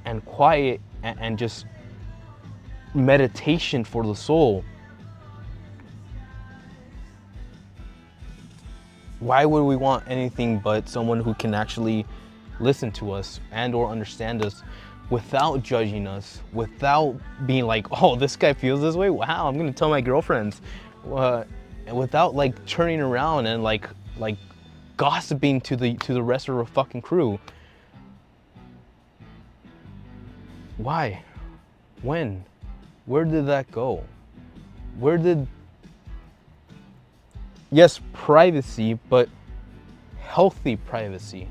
and quiet and just meditation for the soul, why would we want anything but someone who can actually listen to us and or understand us without judging us, without being like, oh, this guy feels this way? Wow, I'm gonna tell my girlfriends. And without like turning around and like gossiping to the rest of our fucking crew. Why? When? Where did that go? Yes, privacy, but healthy privacy.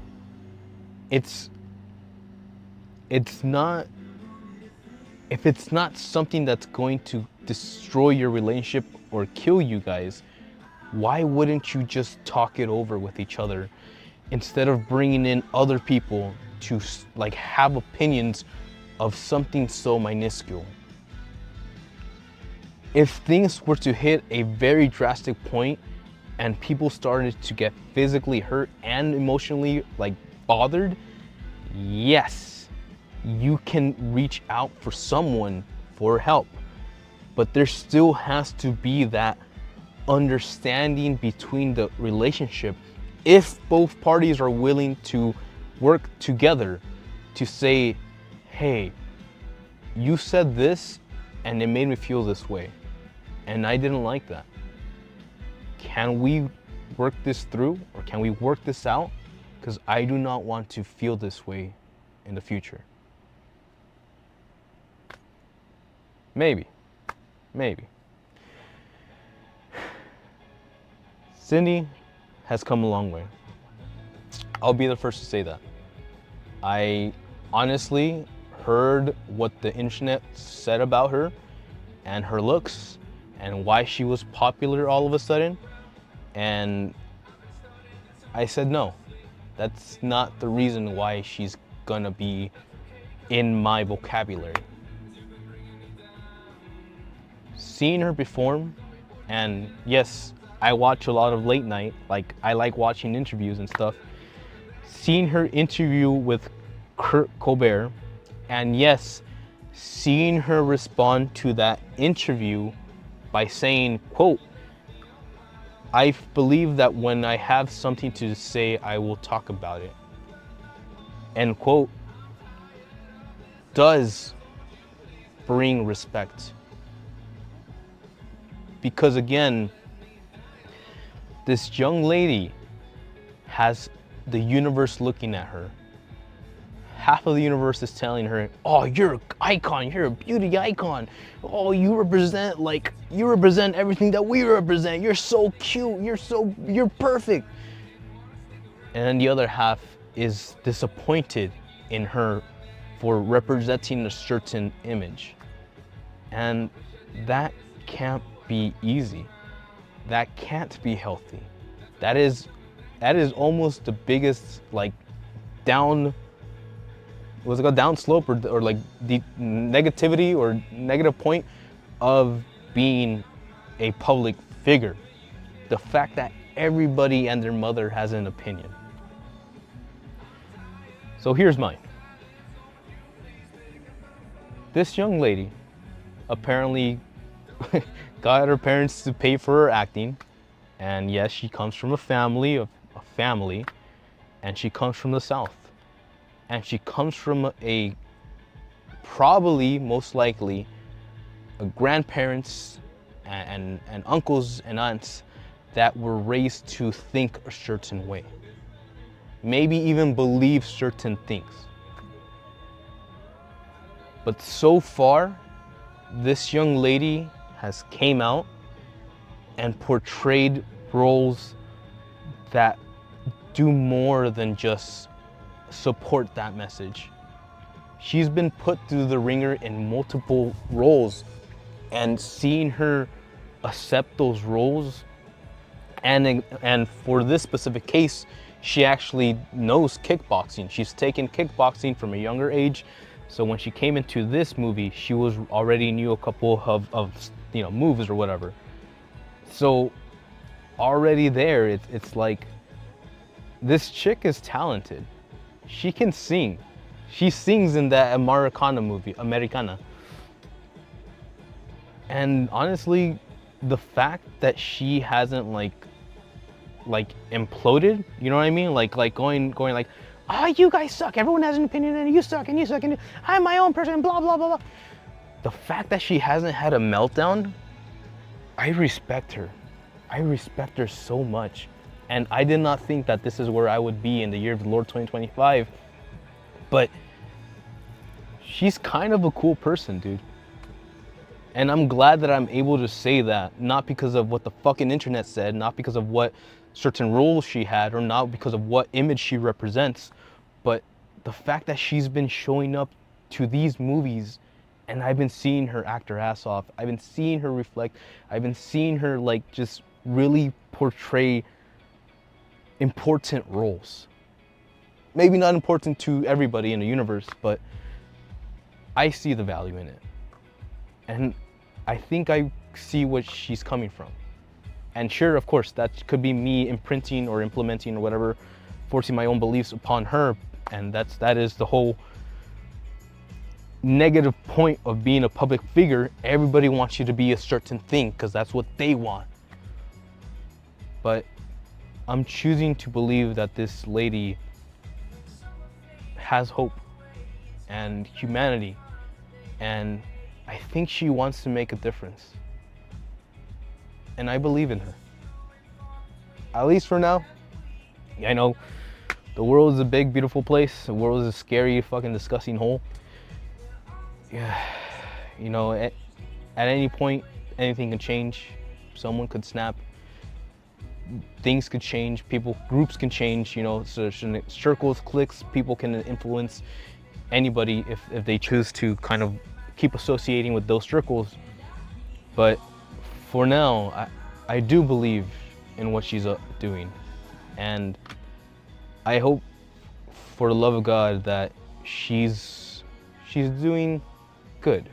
It's not, if it's not something that's going to destroy your relationship or kill you guys, why wouldn't you just talk it over with each other instead of bringing in other people to like have opinions of something so minuscule? If things were to hit a very drastic point and people started to get physically hurt and emotionally like bothered, yes, you can reach out for someone for help. But there still has to be that understanding between the relationship if both parties are willing to work together to say, hey, you said this and it made me feel this way and I didn't like that. Can we work this through, or can we work this out? Because I do not want to feel this way in the future. Maybe. Cindy has come a long way. I'll be the first to say that. I honestly heard what the internet said about her and her looks and why she was popular all of a sudden. And I said, no, that's not the reason why she's gonna be in my vocabulary. Seeing her perform, and yes, I watch a lot of late night, like I like watching interviews and stuff. Seeing her interview with Kurt Colbert, and yes, seeing her respond to that interview by saying, quote, I believe that when I have something to say, I will talk about it, end quote, does bring respect. Because again, this young lady has the universe looking at her, half of the universe is telling her, oh, you're an icon, you're a beauty icon. Oh, you represent everything that we represent. You're so cute, you're perfect. And then the other half is disappointed in her for representing a certain image. And that can't be easy. That can't be healthy. That is almost the biggest like down slope or like the negativity or negative point of being a public figure. The fact that everybody and their mother has an opinion. So here's mine. This young lady apparently got her parents to pay for her acting, and yes, she comes from a family, and she comes from the South, and she comes from a probably, most likely, a grandparents and uncles and aunts that were raised to think a certain way, maybe even believe certain things. But so far, this young lady has came out and portrayed roles that do more than just support that message. She's been put through the ringer in multiple roles, and seeing her accept those roles, and for this specific case, she actually knows kickboxing. She's taken kickboxing from a younger age. So when she came into this movie, she was already knew a couple of moves or whatever. So already there, it's like, this chick is talented. She can sing. She sings in that Americana movie, Americana. And honestly, the fact that she hasn't like imploded, you know what I mean? Like going like, oh, you guys suck, everyone has an opinion, and you suck, and you suck, and I'm my own person, blah, blah, blah, blah. The fact that she hasn't had a meltdown, I respect her. I respect her so much. And I did not think that this is where I would be in the year of the Lord 2025. But she's kind of a cool person, dude. And I'm glad that I'm able to say that, not because of what the fucking internet said, not because of what certain roles she had, or not because of what image she represents, but the fact that she's been showing up to these movies, and I've been seeing her act her ass off. I've been seeing her reflect. I've been seeing her like just really portray important roles. Maybe not important to everybody in the universe, but I see the value in it. And I think I see what she's coming from. And sure, of course, that could be me imprinting or implementing or whatever, forcing my own beliefs upon her. And that is the whole negative point of being a public figure. Everybody wants you to be a certain thing because that's what they want. But I'm choosing to believe that this lady has hope and humanity, and I think she wants to make a difference. And I believe in her. At least for now. I know the world is a big, beautiful place. The world is a scary, fucking disgusting hole. Yeah, you know, at any point, anything can change. Someone could snap. Things could change. Groups can change. You know, so circles, cliques, people can influence anybody if they choose to kind of keep associating with those circles. But for now, I do believe in what she's doing, and I hope, for the love of God, that she's doing good.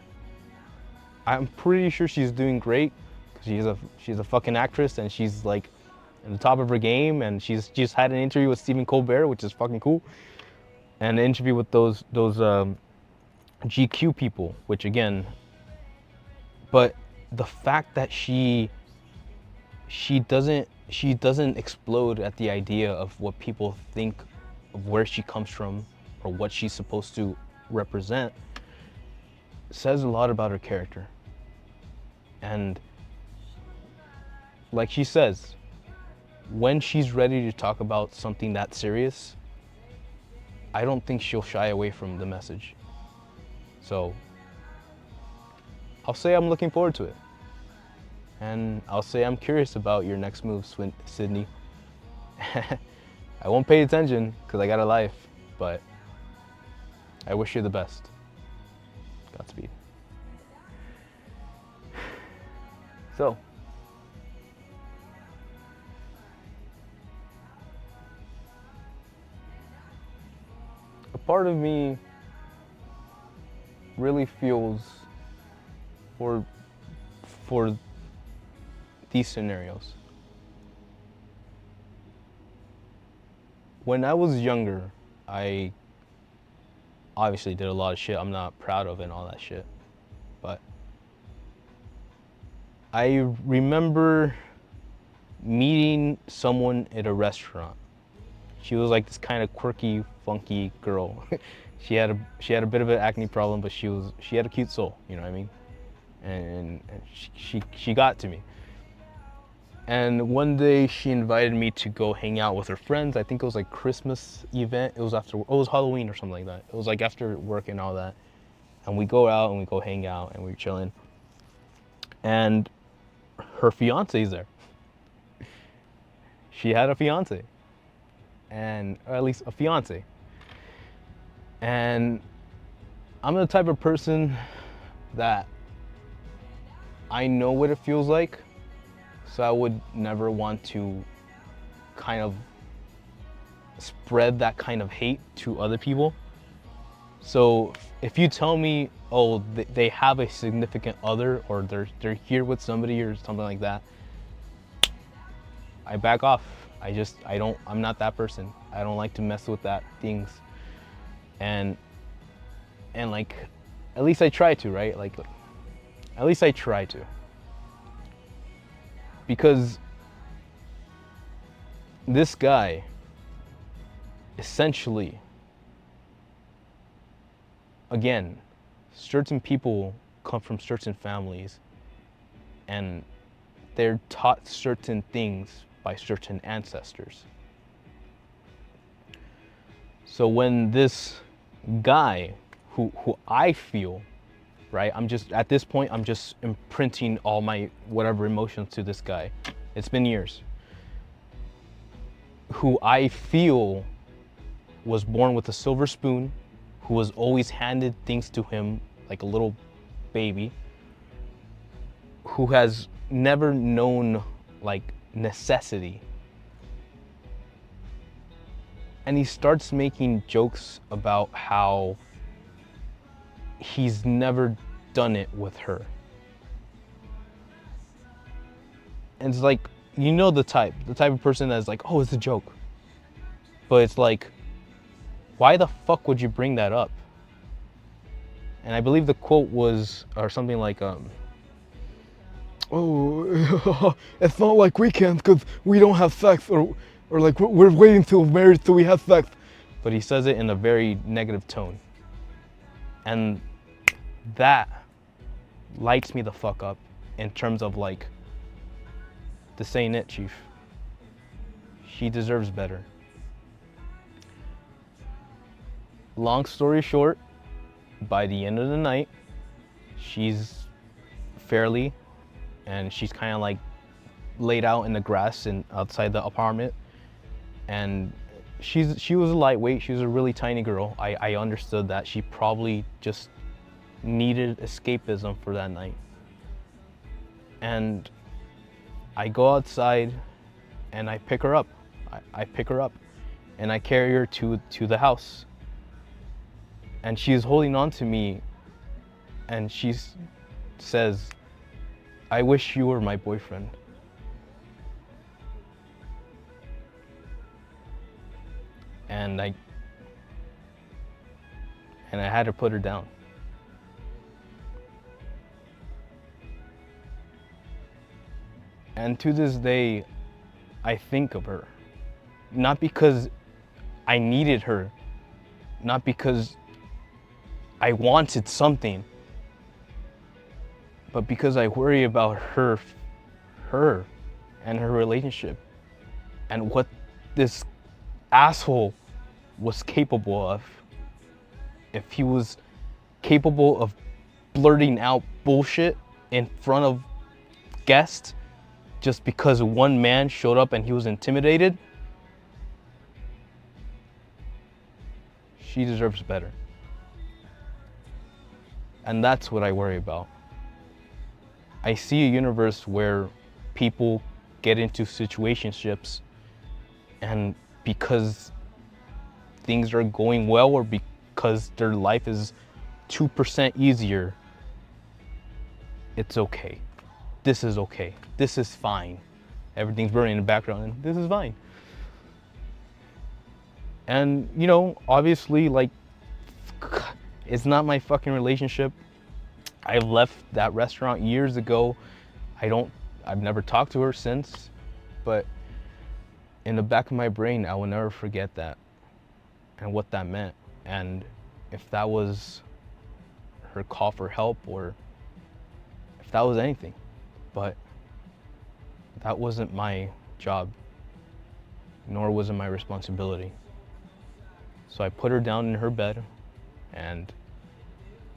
I'm pretty sure she's doing great, because she's a fucking actress, and she's like in the top of her game, and she's just had an interview with Stephen Colbert, which is fucking cool, and an interview with those GQ people, which again, but the fact that she doesn't explode at the idea of what people think of where she comes from or what she's supposed to represent says a lot about her character. And like she says, when she's ready to talk about something that serious, I don't think she'll shy away from the message. So I'll say I'm looking forward to it. And I'll say I'm curious about your next move, Sydney. I won't pay attention because I got a life, but I wish you the best. Godspeed. So, a part of me really feels for these scenarios. When I was younger, I obviously did a lot of shit I'm not proud of and all that shit. But I remember meeting someone at a restaurant. She was like this kind of quirky, funky girl. she had a bit of an acne problem, but she had a cute soul, you know what I mean? And she got to me. And one day she invited me to go hang out with her friends. I think it was like Christmas event. It was Halloween or something like that. It was like after work and all that. And we go out and we go hang out and we're chilling. And her fiance's there. She had a fiance. Or at least a fiance. And I'm the type of person that I know what it feels like. So I would never want to kind of spread that kind of hate to other people. So if you tell me, oh, they have a significant other or they're here with somebody or something like that, I back off. I'm not that person. I don't like to mess with that things. And like, at least I try to, right? Like, at least I try to. Because this guy, essentially, again, certain people come from certain families and they're taught certain things by certain ancestors. So when this guy, who I feel, right? At this point, I'm just imprinting all my whatever emotions to this guy. It's been years. Who I feel was born with a silver spoon, who was always handed things to him like a little baby, who has never known like necessity. And he starts making jokes about how he's never done it with her. And it's like, you know, the type of person that's like, oh, it's a joke. But it's like, why the fuck would you bring that up? And I believe the quote was, or something like, oh, it's not like we can't because we don't have sex, or like we're waiting till married till we have sex. But he says it in a very negative tone. And that lights me the fuck up in terms of like, this ain't it, chief. She deserves better. Long story short, by the end of the night, she's fairly, and she's kind of like laid out in the grass and outside the apartment. And she was a lightweight. She was a really tiny girl. I understood that. She probably just needed escapism for that night. And I go outside and I pick her up. I pick her up and I carry her to the house. And she's holding on to me and she says, I wish you were my boyfriend. And I had to put her down. And to this day, I think of her. Not because I needed her, not because I wanted something, but because I worry about her and her relationship and what this asshole was capable of, if he was capable of blurting out bullshit in front of guests just because one man showed up and he was intimidated, she deserves better. And that's what I worry about. I see a universe where people get into situationships, and because things are going well or because their life is 2% easier, it's okay. This is okay. This is fine. Everything's burning in the background and this is fine. And you know, obviously, like, it's not my fucking relationship. I left that restaurant years ago. I've never talked to her since, but in the back of my brain, I will never forget that and what that meant. And if that was her call for help, or if that was anything, but that wasn't my job, nor was it my responsibility. So I put her down in her bed and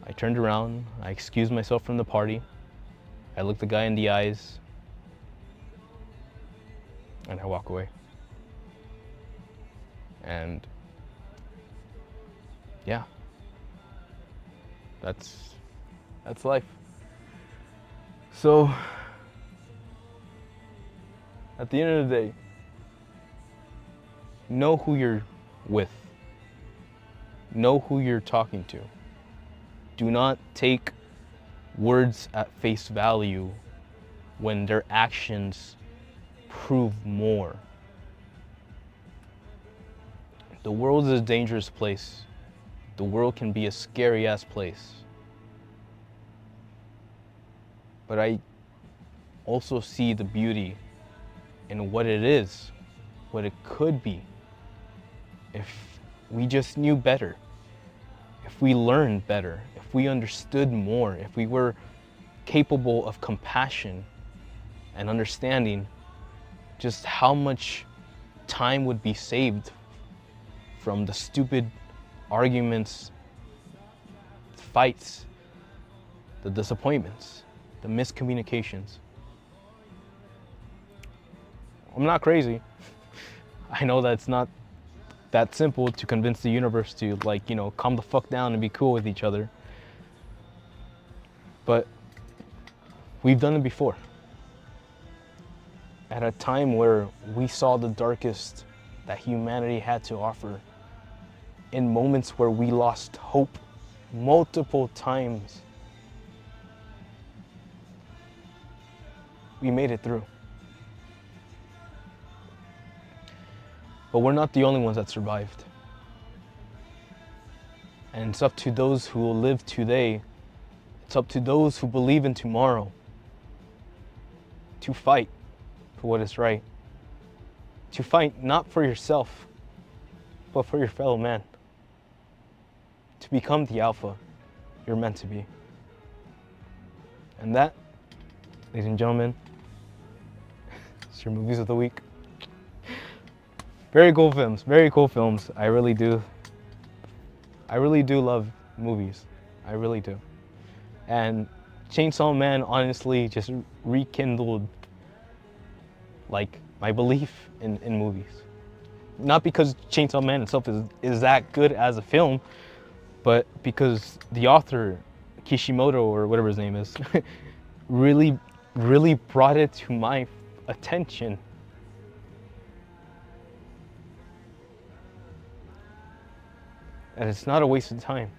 I turned around, I excused myself from the party, I looked the guy in the eyes, and I walk away. And yeah, that's life. So at the end of the day, know who you're with. Know who you're talking to. Do not take words at face value when their actions prove more. The world is a dangerous place. The world can be a scary ass place. But I also see the beauty in what it is, what it could be, if we just knew better, if we learned better, if we understood more, if we were capable of compassion and understanding just how much time would be saved from the stupid arguments, fights, the disappointments, the miscommunications. I'm not crazy. I know that's not that simple to convince the universe to, like, you know, calm the fuck down and be cool with each other. But we've done it before. At a time where we saw the darkest that humanity had to offer, in moments where we lost hope multiple times, we made it through. But we're not the only ones that survived. And it's up to those who will live today, it's up to those who believe in tomorrow, to fight for what is right. To fight not for yourself, but for your fellow man. To become the alpha you're meant to be. And that, ladies and gentlemen, is your movies of the week. Very cool films, very cool films. I really do love movies. I really do. And Chainsaw Man honestly just rekindled, like, my belief in movies. Not because Chainsaw Man itself is that good as a film, but because the author, Kishimoto, or whatever his name is, really brought it to my attention. And it's not a waste of time.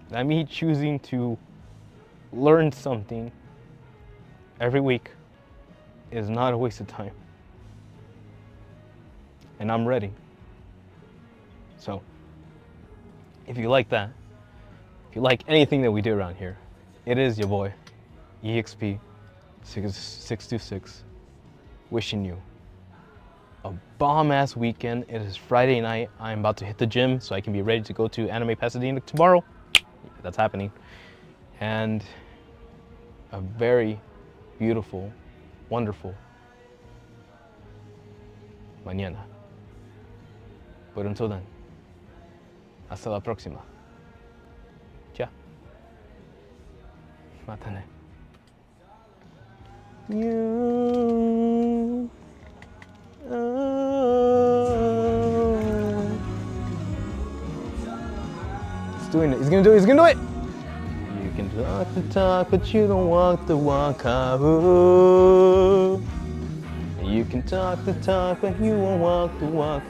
That me choosing to learn something every week is not a waste of time. And I'm ready. So, if you like that, if you like anything that we do around here, it is your boy, EXP626, wishing you a bomb-ass weekend. It is Friday night. I'm about to hit the gym so I can be ready to go to Anime Pasadena tomorrow. That's happening. And a very beautiful, wonderful mañana. But until then, hasta la próxima. Tja. Matane. You. He's doing it. He's gonna do it. He's gonna do it. You can talk the talk, but you don't walk the walk. You can talk the talk, but you won't walk the walk.